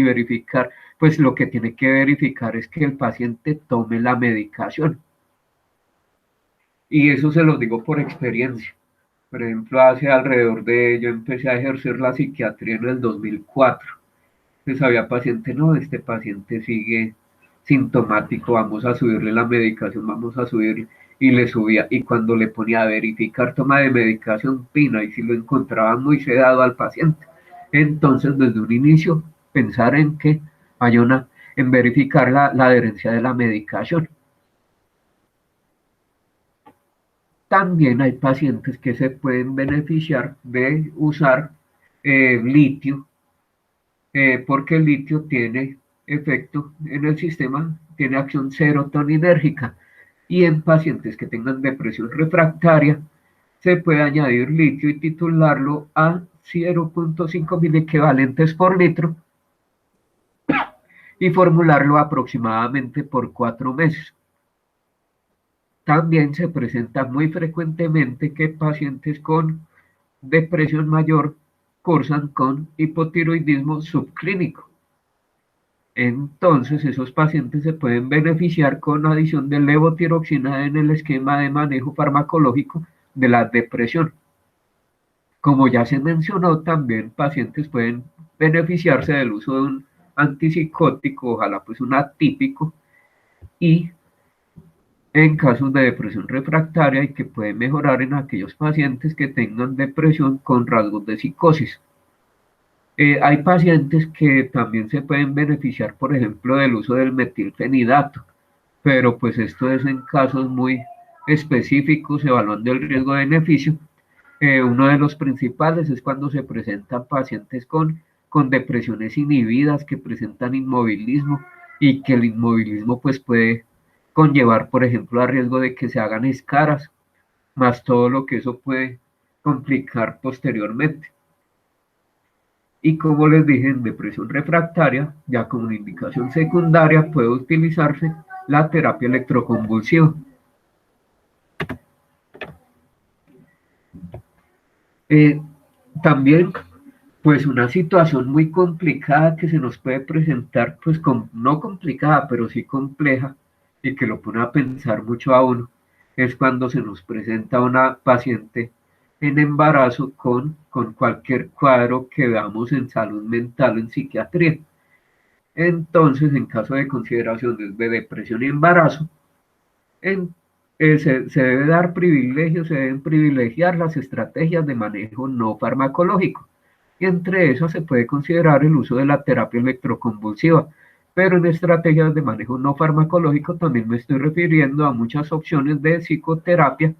verificar, pues lo que tiene que verificar es que el paciente tome la medicación. Y eso se lo digo por experiencia. Por ejemplo, yo empecé a ejercer la psiquiatría en el 2004. Entonces había paciente, no, este paciente sigue sintomático, vamos a subirle la medicación, vamos a subirle, y le subía, y cuando le ponía a verificar toma de medicación, pina, y si lo encontraba muy sedado al paciente. Entonces, desde un inicio, pensar en que en verificar la adherencia de la medicación. También hay pacientes que se pueden beneficiar de usar litio, porque el litio tiene efecto en el sistema, tiene acción serotoninérgica, y en pacientes que tengan depresión refractaria se puede añadir litio y titularlo a 0.5 equivalentes por litro y formularlo aproximadamente por 4 meses. También se presenta muy frecuentemente que pacientes con depresión mayor cursan con hipotiroidismo subclínico. Entonces, esos pacientes se pueden beneficiar con adición de levotiroxina en el esquema de manejo farmacológico de la depresión. Como ya se mencionó, también pacientes pueden beneficiarse del uso de un antipsicótico, ojalá pues un atípico, y en casos de depresión refractaria y que puede mejorar en aquellos pacientes que tengan depresión con rasgos de psicosis. Hay pacientes que también se pueden beneficiar, por ejemplo, del uso del metilfenidato, pero pues esto es en casos muy específicos, evaluando el riesgo-beneficio. Uno de los principales es cuando se presentan pacientes con depresiones inhibidas, que presentan inmovilismo, y que el inmovilismo pues puede conllevar, por ejemplo, a riesgo de que se hagan escaras, más todo lo que eso puede complicar posteriormente. Y como les dije, en depresión refractaria, ya como una indicación secundaria, puede utilizarse la terapia electroconvulsiva. También, pues una situación muy complicada que se nos puede presentar, pues no complicada, pero sí compleja, y que lo pone a pensar mucho a uno, es cuando se nos presenta una paciente en embarazo con cualquier cuadro que veamos en salud mental, en psiquiatría. Entonces, en caso de consideración de depresión y embarazo, se debe dar privilegio, se deben privilegiar las estrategias de manejo no farmacológico. Y entre esas se puede considerar el uso de la terapia electroconvulsiva. Pero en estrategias de manejo no farmacológico también me estoy refiriendo a muchas opciones de psicoterapia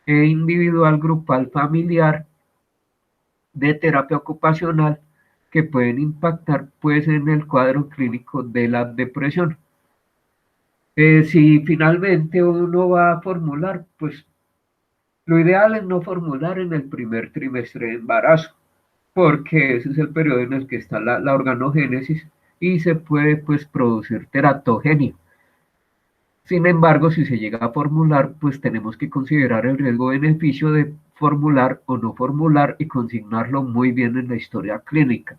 individual, grupal, familiar, de terapia ocupacional que pueden impactar pues en el cuadro clínico de la depresión. Si finalmente uno va a formular, pues lo ideal es no formular en el primer trimestre de embarazo, porque ese es el periodo en el que está la organogénesis y se puede pues producir teratogenia. Sin embargo, si se llega a formular, pues tenemos que considerar el riesgo-beneficio de formular o no formular y consignarlo muy bien en la historia clínica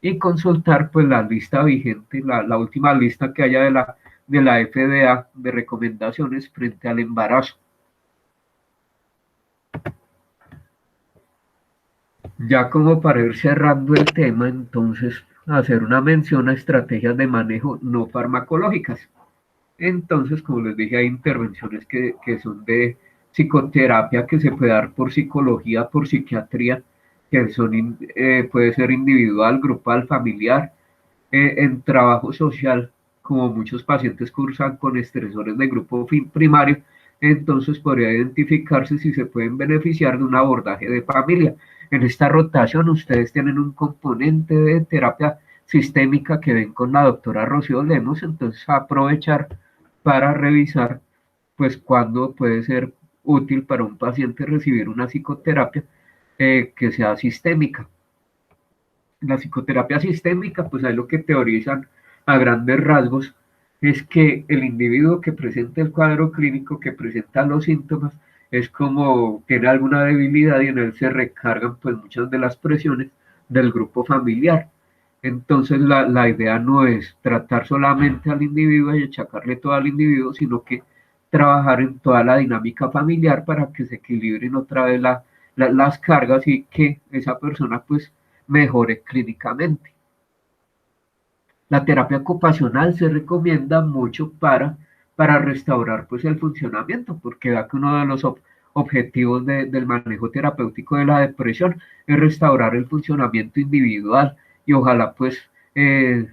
y consultar pues la lista vigente, la última lista que haya de la FDA de recomendaciones frente al embarazo. Ya como para ir cerrando el tema, entonces hacer una mención a estrategias de manejo no farmacológicas. Entonces, como les dije, hay intervenciones que son de psicoterapia que se puede dar por psicología, por psiquiatría, que son, puede ser individual, grupal, familiar, en trabajo social, como muchos pacientes cursan con estresores de grupo primario, entonces podría identificarse si se pueden beneficiar de un abordaje de familia. En esta rotación ustedes tienen un componente de terapia sistémica que ven con la doctora Rocío Lemos, entonces aprovechar para revisar pues cuándo puede ser útil para un paciente recibir una psicoterapia que sea sistémica. La psicoterapia sistémica, pues ahí lo que teorizan a grandes rasgos es que el individuo que presenta el cuadro clínico, que presenta los síntomas, es como tiene alguna debilidad y en él se recargan pues muchas de las presiones del grupo familiar. Entonces la idea no es tratar solamente al individuo y achacarle todo al individuo, sino que trabajar en toda la dinámica familiar para que se equilibren otra vez las cargas y que esa persona pues mejore clínicamente. La terapia ocupacional se recomienda mucho para restaurar pues el funcionamiento, porque da que uno de los objetivos del manejo terapéutico de la depresión es restaurar el funcionamiento individual y ojalá pues eh,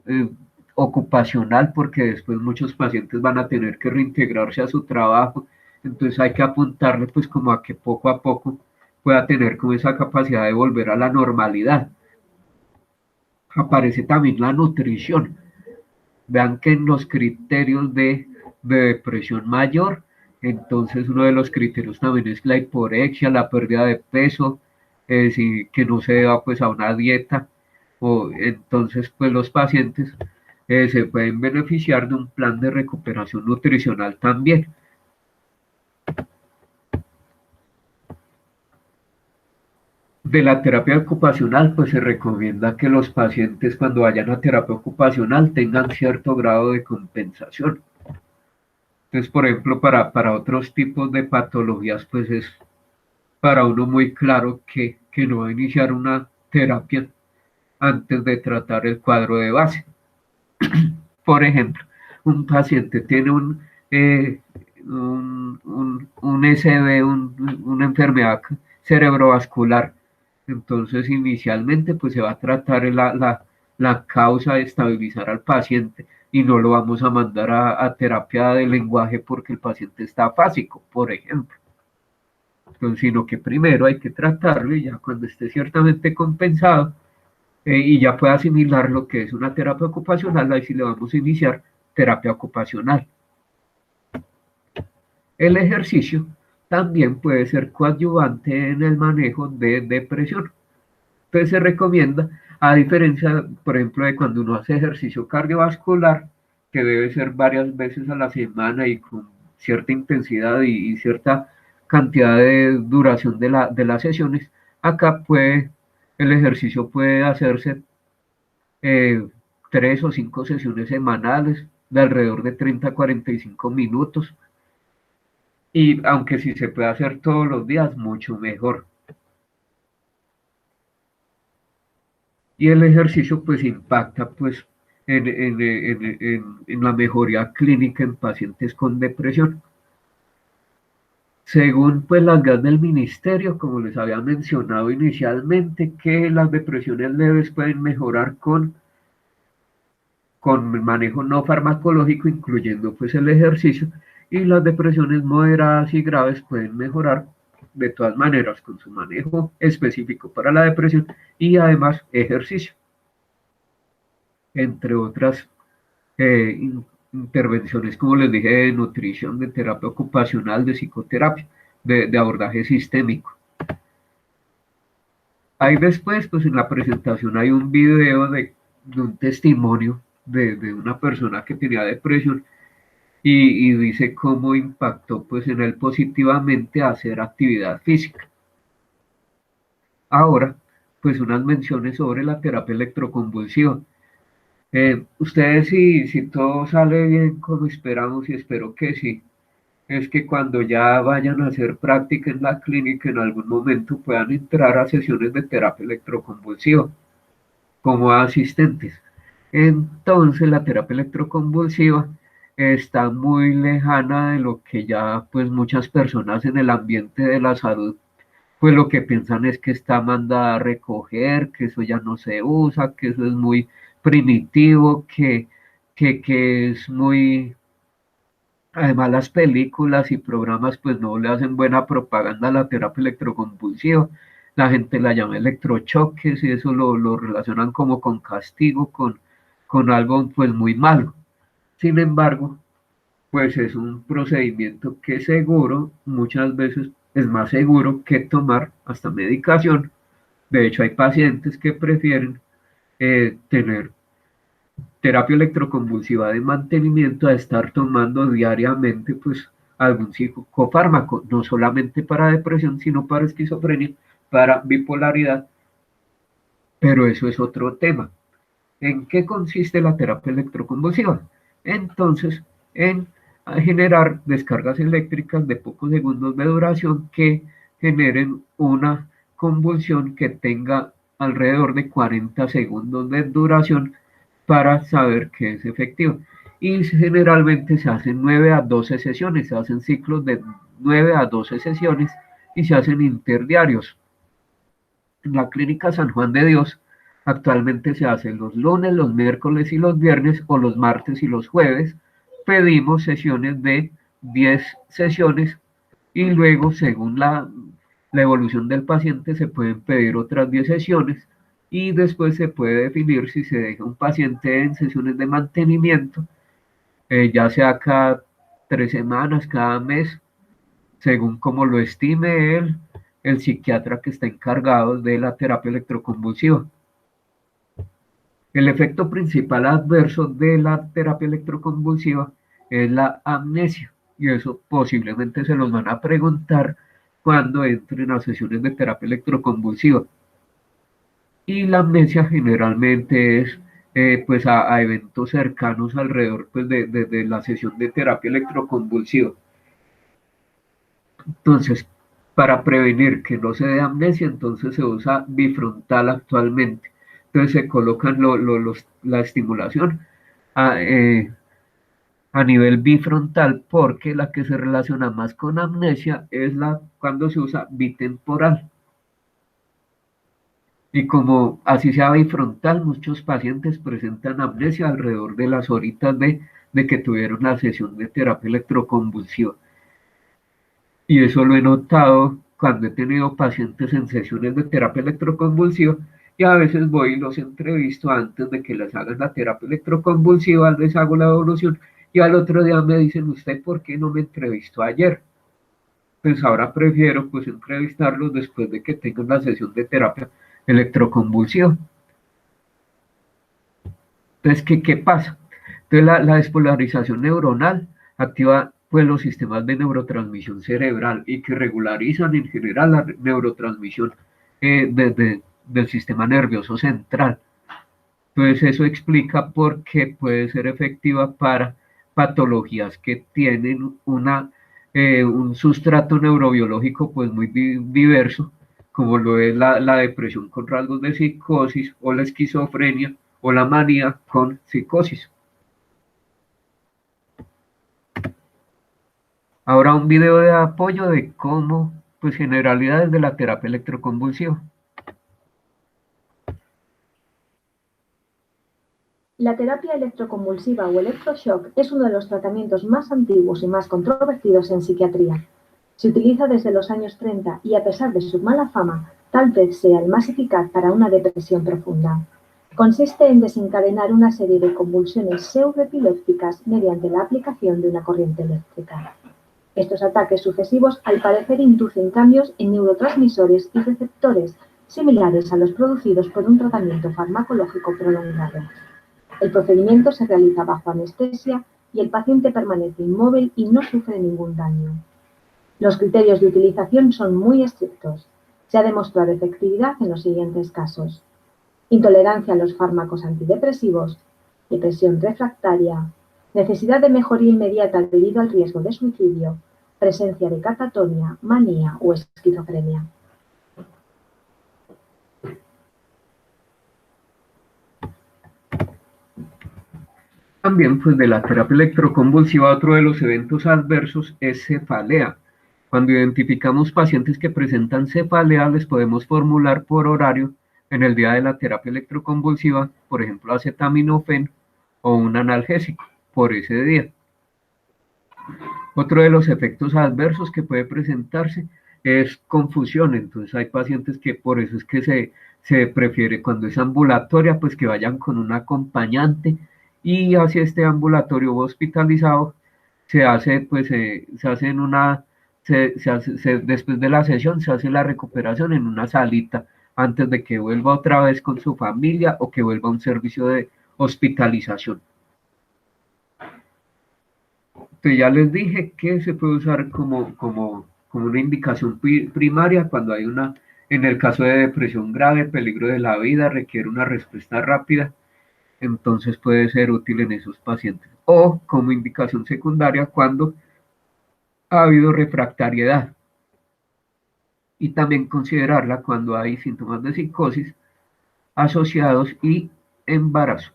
eh, ocupacional, porque después muchos pacientes van a tener que reintegrarse a su trabajo, entonces hay que apuntarle pues como a que poco a poco pueda tener como esa capacidad de volver a la normalidad. Aparece también la nutrición. Vean que en los criterios de depresión mayor, entonces uno de los criterios también es la hiporexia, la pérdida de peso, que no se deba pues a una dieta, o entonces pues los pacientes se pueden beneficiar de un plan de recuperación nutricional también. De la terapia ocupacional, pues se recomienda que los pacientes cuando vayan a terapia ocupacional tengan cierto grado de compensación. Entonces, por ejemplo, para otros tipos de patologías, pues es para uno muy claro que no va a iniciar una terapia antes de tratar el cuadro de base. Por ejemplo, un paciente tiene un SB, una enfermedad cerebrovascular. Entonces, inicialmente, pues se va a tratar la causa de estabilizar al paciente y no lo vamos a mandar a terapia de lenguaje porque el paciente está afásico, por ejemplo. Entonces, sino que primero hay que tratarlo y ya cuando esté ciertamente compensado y ya pueda asimilar lo que es una terapia ocupacional, ahí sí le vamos a iniciar terapia ocupacional. El ejercicio también puede ser coadyuvante en el manejo de depresión. Entonces se recomienda, a diferencia, por ejemplo, de cuando uno hace ejercicio cardiovascular, que debe ser varias veces a la semana y con cierta intensidad y cierta cantidad de duración de las sesiones, acá el ejercicio puede hacerse eh, 3 o 5 sesiones semanales de alrededor de 30 a 45 minutos. Y aunque si se puede hacer todos los días, mucho mejor. Y el ejercicio pues impacta pues en la mejoría clínica en pacientes con depresión. Según pues las guías del ministerio, como les había mencionado inicialmente, que las depresiones leves pueden mejorar con manejo no farmacológico, incluyendo pues el ejercicio, y las depresiones moderadas y graves pueden mejorar de todas maneras con su manejo específico para la depresión y además ejercicio, entre otras eh, intervenciones, como les dije, de nutrición, de terapia ocupacional, de psicoterapia, de abordaje sistémico. Ahí después, pues en la presentación hay un video de un testimonio de una persona que tenía depresión y dice cómo impactó pues en él positivamente hacer actividad física. Ahora, pues unas menciones sobre la terapia electroconvulsiva. Ustedes si todo sale bien como esperamos y espero que sí, es que cuando ya vayan a hacer práctica en la clínica en algún momento puedan entrar a sesiones de terapia electroconvulsiva como asistentes. Entonces la terapia electroconvulsiva está muy lejana de lo que ya pues muchas personas en el ambiente de la salud pues lo que piensan es que está mandada a recoger, que eso ya no se usa, que eso es muy primitivo, que es muy... Además las películas y programas pues no le hacen buena propaganda a la terapia electroconvulsiva. La gente la llama electrochoques y eso lo relacionan como con castigo, con algo pues muy malo. Sin embargo, pues es un procedimiento que seguro, muchas veces es más seguro que tomar hasta medicación. De hecho, hay pacientes que prefieren tener terapia electroconvulsiva de mantenimiento a estar tomando diariamente pues algún psicofármaco, no solamente para depresión, sino para esquizofrenia, para bipolaridad, pero eso es otro tema. ¿En qué consiste la terapia electroconvulsiva? Entonces, en generar descargas eléctricas de pocos segundos de duración que generen una convulsión que tenga alrededor de 40 segundos de duración para saber que es efectivo. Y generalmente se hacen 9 a 12 sesiones, se hacen ciclos de 9 a 12 sesiones y se hacen interdiarios. En la Clínica San Juan de Dios actualmente se hace los lunes, los miércoles y los viernes o los martes y los jueves. Pedimos sesiones de 10 sesiones y luego según la evolución del paciente se pueden pedir otras 10 sesiones y después se puede definir si se deja un paciente en sesiones de mantenimiento, ya sea cada 3 semanas, cada mes, según como lo estime él, el psiquiatra que está encargado de la terapia electroconvulsiva. El efecto principal adverso de la terapia electroconvulsiva es la amnesia, y eso posiblemente se los van a preguntar cuando entren a sesiones de terapia electroconvulsiva. Y la amnesia generalmente es pues a eventos cercanos alrededor pues, de la sesión de terapia electroconvulsiva. Entonces, para prevenir que no se dé amnesia, entonces se usa bifrontal actualmente. Entonces se colocan la estimulación a, a nivel bifrontal porque la que se relaciona más con amnesia es cuando se usa bitemporal. Y como así sea bifrontal, muchos pacientes presentan amnesia alrededor de las horitas de que tuvieron la sesión de terapia electroconvulsiva. Y eso lo he notado cuando he tenido pacientes en sesiones de terapia electroconvulsiva y a veces voy y los entrevisto antes de que les hagan la terapia electroconvulsiva, les hago la evolución y al otro día me dicen, ¿usted por qué no me entrevistó ayer? Pues ahora prefiero pues entrevistarlos después de que tengan la sesión de terapia electroconvulsiva. Entonces, ¿qué pasa? Entonces, la despolarización neuronal activa pues, los sistemas de neurotransmisión cerebral y que regularizan en general la neurotransmisión del sistema nervioso central. Entonces, eso explica por qué puede ser efectiva para patologías que tienen un sustrato neurobiológico pues, muy diverso, como lo es la depresión con rasgos de psicosis, o la esquizofrenia, o la manía con psicosis. Ahora un video de apoyo de cómo, pues generalidades de la terapia electroconvulsiva. La terapia electroconvulsiva o electroshock es uno de los tratamientos más antiguos y más controvertidos en psiquiatría. Se utiliza desde los años 30 y, a pesar de su mala fama, tal vez sea el más eficaz para una depresión profunda. Consiste en desencadenar una serie de convulsiones pseudoepilépticas mediante la aplicación de una corriente eléctrica. Estos ataques sucesivos, al parecer, inducen cambios en neurotransmisores y receptores similares a los producidos por un tratamiento farmacológico prolongado. El procedimiento se realiza bajo anestesia y el paciente permanece inmóvil y no sufre ningún daño. Los criterios de utilización son muy estrictos. Se ha demostrado efectividad en los siguientes casos: intolerancia a los fármacos antidepresivos, depresión refractaria, necesidad de mejoría inmediata debido al riesgo de suicidio, presencia de catatonia, manía o esquizofrenia. También, pues de la terapia electroconvulsiva, otro de los eventos adversos es cefalea. Cuando identificamos pacientes que presentan cefalea, les podemos formular por horario en el día de la terapia electroconvulsiva, por ejemplo, acetaminofén o un analgésico por ese día. Otro de los efectos adversos que puede presentarse es confusión. Entonces hay pacientes que por eso es que se prefiere, cuando es ambulatoria, pues que vayan con un acompañante, y hacia este ambulatorio o hospitalizado se hace, pues se hace en una, después de la sesión se hace la recuperación en una salita antes de que vuelva otra vez con su familia o que vuelva a un servicio de hospitalización. Entonces ya les dije que se puede usar como una indicación primaria cuando hay en el caso de depresión grave, peligro de la vida, requiere una respuesta rápida. Entonces puede ser útil en esos pacientes. O como indicación secundaria cuando ha habido refractariedad. Y también considerarla cuando hay síntomas de psicosis asociados y embarazo.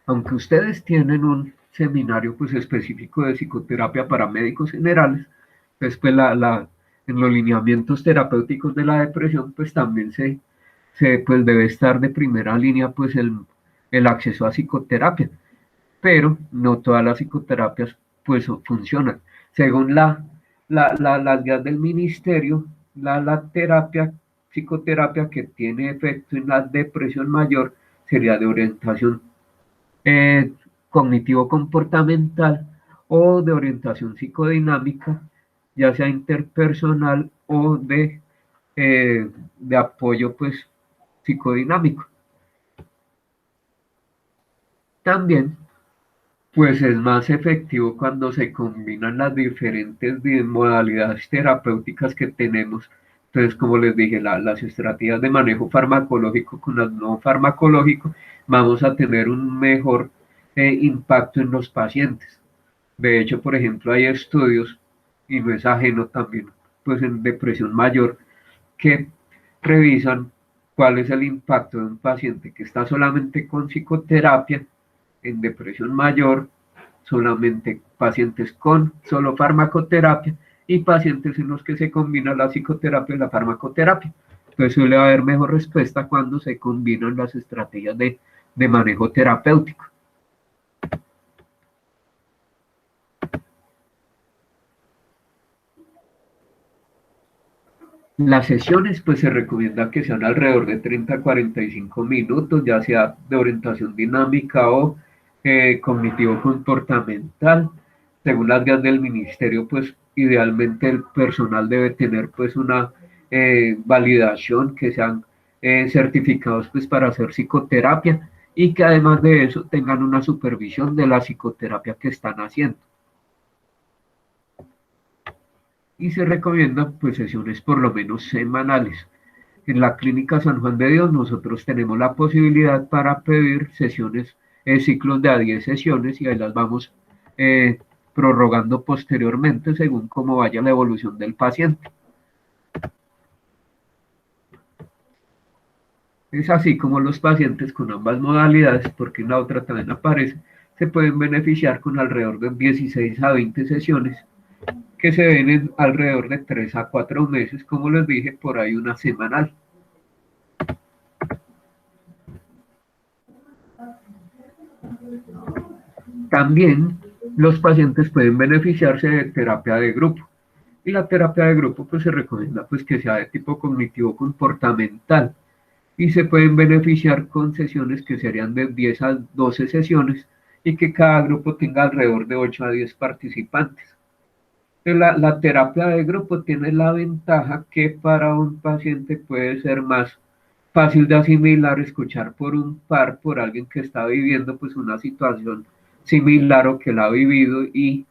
Aunque ustedes tienen un seminario pues específico de psicoterapia para médicos generales, pues en los lineamientos terapéuticos de la depresión pues también pues debe estar de primera línea pues el acceso a psicoterapia, pero no todas las psicoterapias pues funcionan. Según las guías del ministerio, la psicoterapia que tiene efecto en la depresión mayor sería de orientación cognitivo-comportamental o de orientación psicodinámica, ya sea interpersonal o de apoyo pues psicodinámico. También pues es más efectivo cuando se combinan las diferentes modalidades terapéuticas que tenemos. Entonces, como les dije, las estrategias de manejo farmacológico con las no farmacológico, vamos a tener un mejor impacto en los pacientes. De hecho, por ejemplo, hay estudios, y no es ajeno también, pues en depresión mayor, que revisan cuál es el impacto de un paciente que está solamente con psicoterapia en depresión mayor, solamente pacientes con solo farmacoterapia y pacientes en los que se combina la psicoterapia y la farmacoterapia. Entonces suele haber mejor respuesta cuando se combinan las estrategias de manejo terapéutico. Las sesiones pues se recomienda que sean alrededor de 30 a 45 minutos, ya sea de orientación dinámica o cognitivo-comportamental. Según las guías del ministerio, pues idealmente el personal debe tener pues una validación, que sean certificados pues para hacer psicoterapia y que además de eso tengan una supervisión de la psicoterapia que están haciendo. Y se recomiendan pues sesiones por lo menos semanales. En la Clínica San Juan de Dios nosotros tenemos la posibilidad para pedir sesiones, ciclos de a 10 sesiones, y ahí las vamos prorrogando posteriormente según cómo vaya la evolución del paciente. Es así como los pacientes con ambas modalidades, porque en la otra también aparece, se pueden beneficiar con alrededor de 16 a 20 sesiones que se ven en alrededor de 3 a 4 meses, como les dije, por ahí una semanal. También los pacientes pueden beneficiarse de terapia de grupo. Y la terapia de grupo pues se recomienda pues que sea de tipo cognitivo comportamental y se pueden beneficiar con sesiones que serían de 10 a 12 sesiones y que cada grupo tenga alrededor de 8 a 10 participantes. La terapia de grupo tiene la ventaja que para un paciente puede ser más fácil de asimilar, escuchar por un par, por alguien que está viviendo pues una situación similar o que la ha vivido y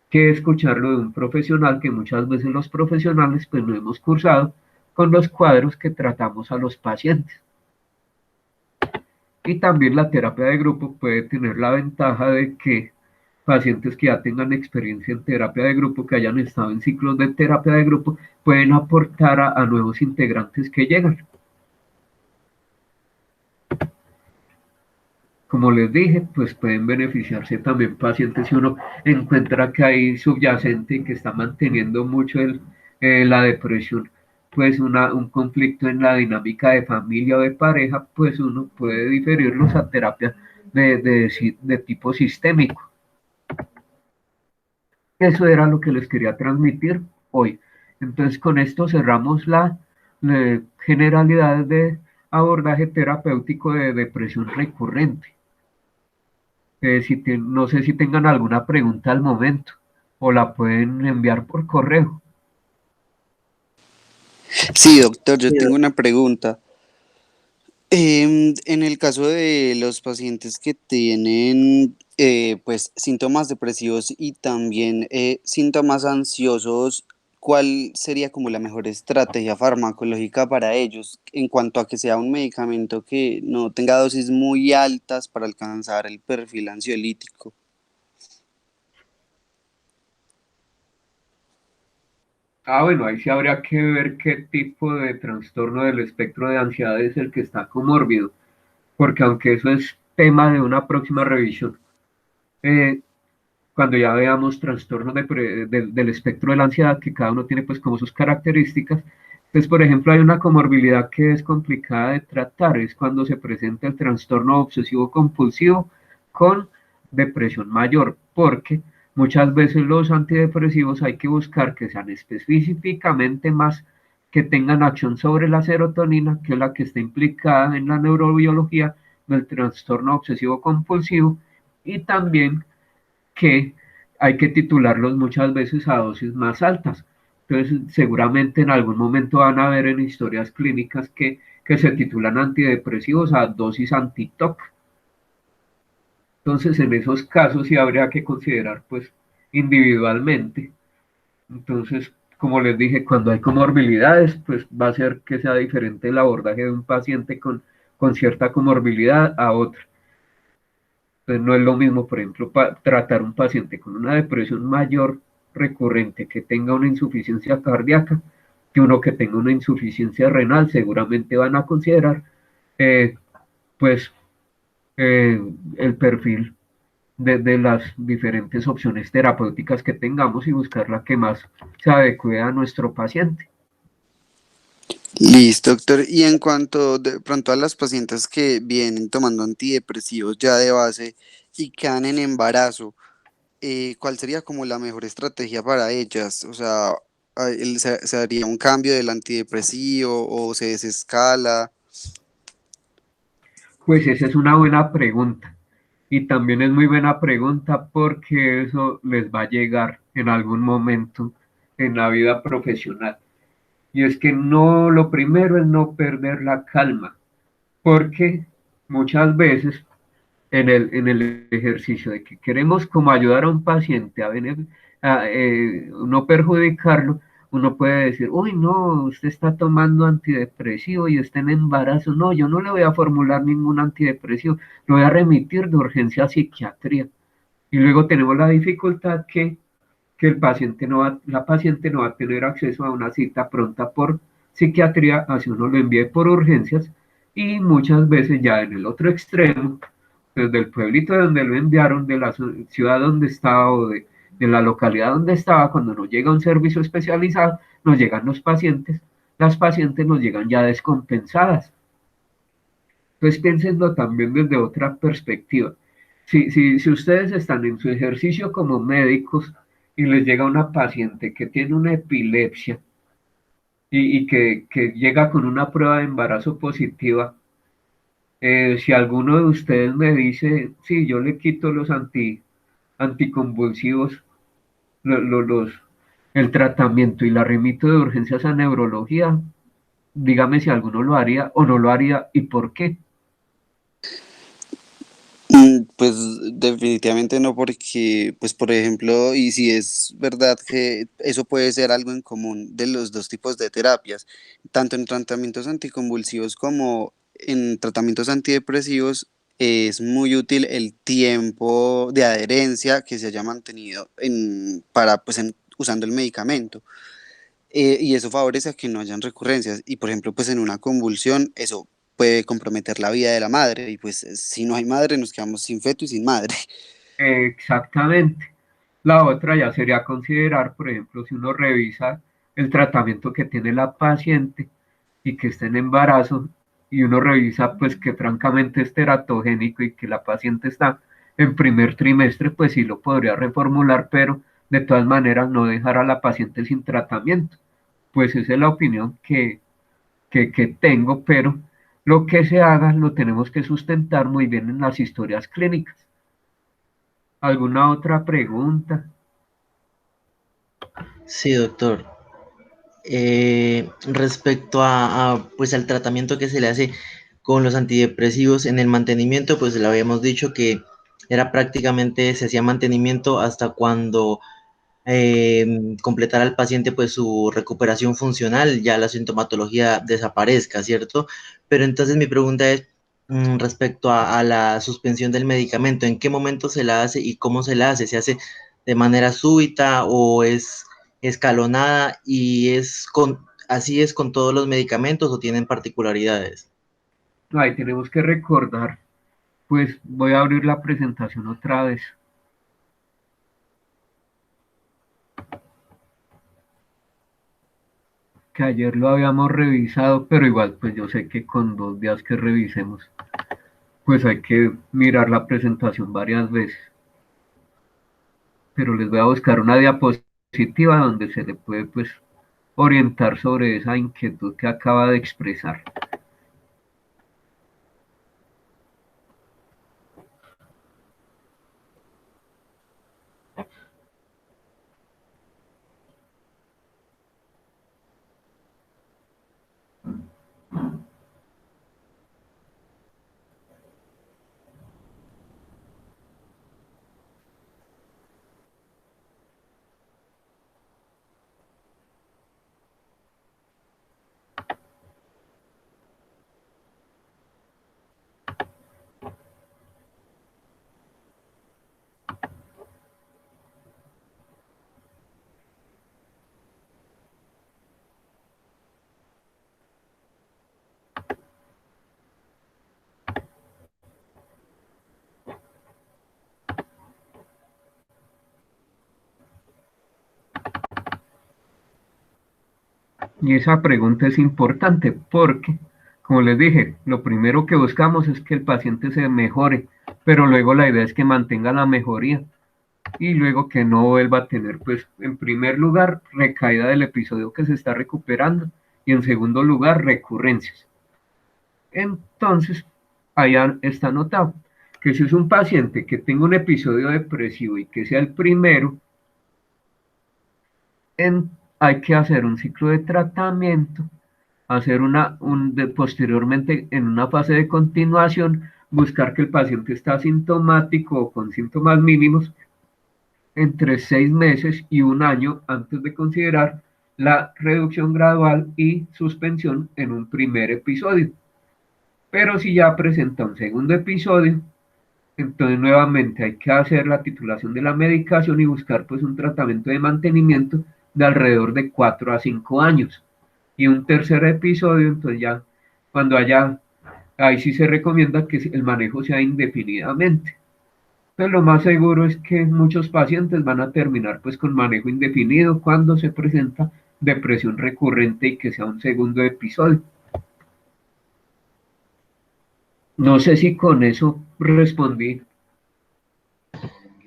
que escucharlo de un profesional que muchas veces los profesionales pues no hemos cursado con los cuadros que tratamos a los pacientes. Y también la terapia de grupo puede tener la ventaja de que pacientes que ya tengan experiencia en terapia de grupo, que hayan estado en ciclos de terapia de grupo, pueden aportar a nuevos integrantes que llegan. Como les dije, pues pueden beneficiarse también pacientes si uno encuentra que hay subyacente que está manteniendo mucho la depresión, pues un conflicto en la dinámica de familia o de pareja, pues uno puede diferirlos a terapia de tipo sistémico. Eso era lo que les quería transmitir hoy. Entonces, con esto cerramos la generalidad de abordaje terapéutico de depresión recurrente. No sé si tengan alguna pregunta al momento o la pueden enviar por correo. Sí, doctor, yo tengo una pregunta. En el caso de los pacientes que tienen pues síntomas depresivos y también síntomas ansiosos, ¿cuál sería como la mejor estrategia farmacológica para ellos en cuanto a que sea un medicamento que no tenga dosis muy altas para alcanzar el perfil ansiolítico? Bueno, ahí sí habría que ver qué tipo de trastorno del espectro de ansiedad es el que está comórbido, porque aunque eso es tema de una próxima revisión, cuando ya veamos trastornos del espectro de la ansiedad, que cada uno tiene pues como sus características. Entonces, por ejemplo, hay una comorbilidad que es complicada de tratar, es cuando se presenta el trastorno obsesivo compulsivo con depresión mayor, porque muchas veces los antidepresivos hay que buscar que sean específicamente más que tengan acción sobre la serotonina, que es la que está implicada en la neurobiología del trastorno obsesivo compulsivo, y también que hay que titularlos muchas veces a dosis más altas. Entonces, seguramente en algún momento van a ver en historias clínicas que se titulan antidepresivos a dosis anti-TOC. Entonces, en esos casos sí habría que considerar, pues, individualmente. Entonces, como les dije, cuando hay comorbilidades, pues va a ser que sea diferente el abordaje de un paciente con cierta comorbilidad a otro. Entonces no es lo mismo, por ejemplo, tratar un paciente con una depresión mayor recurrente que tenga una insuficiencia cardíaca que uno que tenga una insuficiencia renal. Seguramente van a considerar pues el perfil de las diferentes opciones terapéuticas que tengamos y buscar la que más se adecue a nuestro paciente. Listo, doctor. Y en cuanto de pronto a las pacientes que vienen tomando antidepresivos ya de base y quedan en embarazo, ¿cuál sería como la mejor estrategia para ellas? O sea, ¿se haría un cambio del antidepresivo o se desescala? Pues esa es una buena pregunta. Y también es muy buena pregunta porque eso les va a llegar en algún momento en la vida profesional. Y es que no, lo primero es no perder la calma, porque muchas veces en el ejercicio de que queremos como ayudar a un paciente a no perjudicarlo, uno puede decir, uy, no, usted está tomando antidepresivo y está en embarazo. No, yo no le voy a formular ningún antidepresivo, lo voy a remitir de urgencia a psiquiatría. Y luego tenemos la dificultad que la paciente no va a tener acceso a una cita pronta por psiquiatría, así uno lo envíe por urgencias, y muchas veces ya en el otro extremo, desde el pueblito de donde lo enviaron, de la ciudad donde estaba o de la localidad donde estaba, cuando nos llega un servicio especializado, nos llegan los pacientes, las pacientes nos llegan ya descompensadas. Entonces piénsenlo también desde otra perspectiva. Si ustedes están en su ejercicio como médicos y les llega una paciente que tiene una epilepsia y que llega con una prueba de embarazo positiva, si alguno de ustedes me dice, sí, yo le quito los anticonvulsivos, lo- lo- los, el tratamiento y la remito de urgencias a neurología, dígame si alguno lo haría o no lo haría y por qué. Pues definitivamente no, porque, pues por ejemplo, y si es verdad que eso puede ser algo en común de los dos tipos de terapias, tanto en tratamientos anticonvulsivos como en tratamientos antidepresivos, es muy útil el tiempo de adherencia que se haya mantenido usando el medicamento. Y eso favorece a que no hayan recurrencias. Y por ejemplo, pues en una convulsión, eso puede comprometer la vida de la madre. Y pues si no hay madre, nos quedamos sin feto y sin madre. Exactamente. La otra ya sería considerar, por ejemplo, si uno revisa el tratamiento que tiene la paciente y que está en embarazo, y uno revisa pues que francamente es teratogénico y que la paciente está en primer trimestre, pues sí lo podría reformular, pero de todas maneras no dejar a la paciente sin tratamiento. Pues esa es la opinión que tengo, pero lo que se haga lo tenemos que sustentar muy bien en las historias clínicas. ¿Alguna otra pregunta? Sí, doctor. Respecto pues al tratamiento que se le hace con los antidepresivos en el mantenimiento, pues le habíamos dicho que era prácticamente, se hacía mantenimiento hasta cuando completara el paciente pues su recuperación funcional, ya la sintomatología desaparezca, ¿cierto? Pero entonces mi pregunta es respecto a la suspensión del medicamento, ¿en qué momento se la hace y cómo se la hace? ¿Se hace de manera súbita o es escalonada y así es con todos los medicamentos o tienen particularidades? Ahí tenemos que recordar, pues voy a abrir la presentación otra vez. Que ayer lo habíamos revisado, pero igual pues yo sé que con 2 días que revisemos, pues hay que mirar la presentación varias veces. Pero les voy a buscar una diapositiva donde se le puede pues orientar sobre esa inquietud que acaba de expresar. Y esa pregunta es importante porque, como les dije, lo primero que buscamos es que el paciente se mejore, pero luego la idea es que mantenga la mejoría y luego que no vuelva a tener, pues, en primer lugar, recaída del episodio que se está recuperando y en segundo lugar, recurrencias. Entonces, allá está anotado que si es un paciente que tenga un episodio depresivo y que sea el primero, hay que hacer un ciclo de tratamiento, hacer posteriormente en una fase de continuación, buscar que el paciente está asintomático o con síntomas mínimos entre 6 meses y un año antes de considerar la reducción gradual y suspensión en un primer episodio. Pero si ya presenta un segundo episodio, Entonces, nuevamente, hay que hacer la titulación de la medicación y buscar pues un tratamiento de mantenimiento de alrededor de 4 a 5 años. Y un tercer episodio, entonces ya cuando haya, ahí sí se recomienda que el manejo sea indefinidamente. Pues lo más seguro es que muchos pacientes van a terminar pues con manejo indefinido cuando se presenta depresión recurrente y que sea un segundo episodio. No sé si con eso respondí.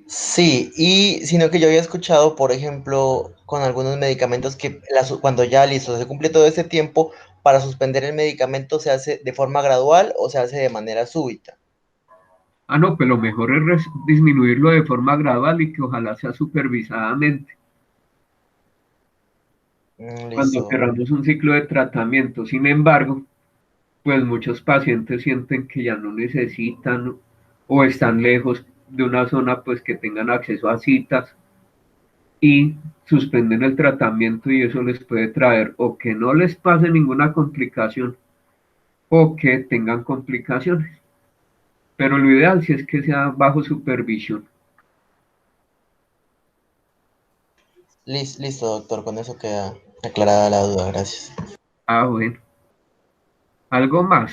Sí, y sino que yo había escuchado, por ejemplo, con algunos medicamentos que cuando ya listo, se cumple todo ese tiempo, para suspender el medicamento se hace de forma gradual o se hace de manera súbita. Ah, no, pues lo mejor es disminuirlo de forma gradual y que ojalá sea supervisadamente. Cuando Listo. cerramos un ciclo de tratamiento, sin embargo, pues muchos pacientes sienten que ya no necesitan o están lejos de una zona pues que tengan acceso a citas y suspenden el tratamiento y eso les puede traer o que no les pase ninguna complicación o que tengan complicaciones. Pero lo ideal sí es que sea bajo supervisión. Listo, doctor, con eso queda aclarada la duda, gracias. Ah, bueno. ¿Algo más?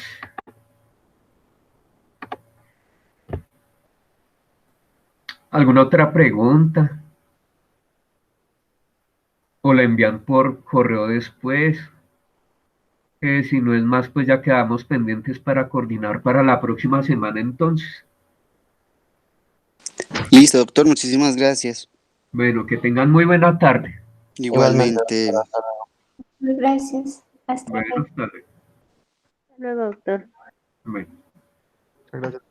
¿Alguna otra pregunta? ¿O la envían por correo después? Si no es más, pues ya quedamos pendientes para coordinar para la próxima semana entonces. Listo, doctor, muchísimas gracias. Bueno, que tengan muy buena tarde. Igualmente, Igualmente. doctor, hasta luego. Gracias. Hasta Bueno, luego. hasta luego. Hasta luego, doctor. Bueno. Muchas gracias.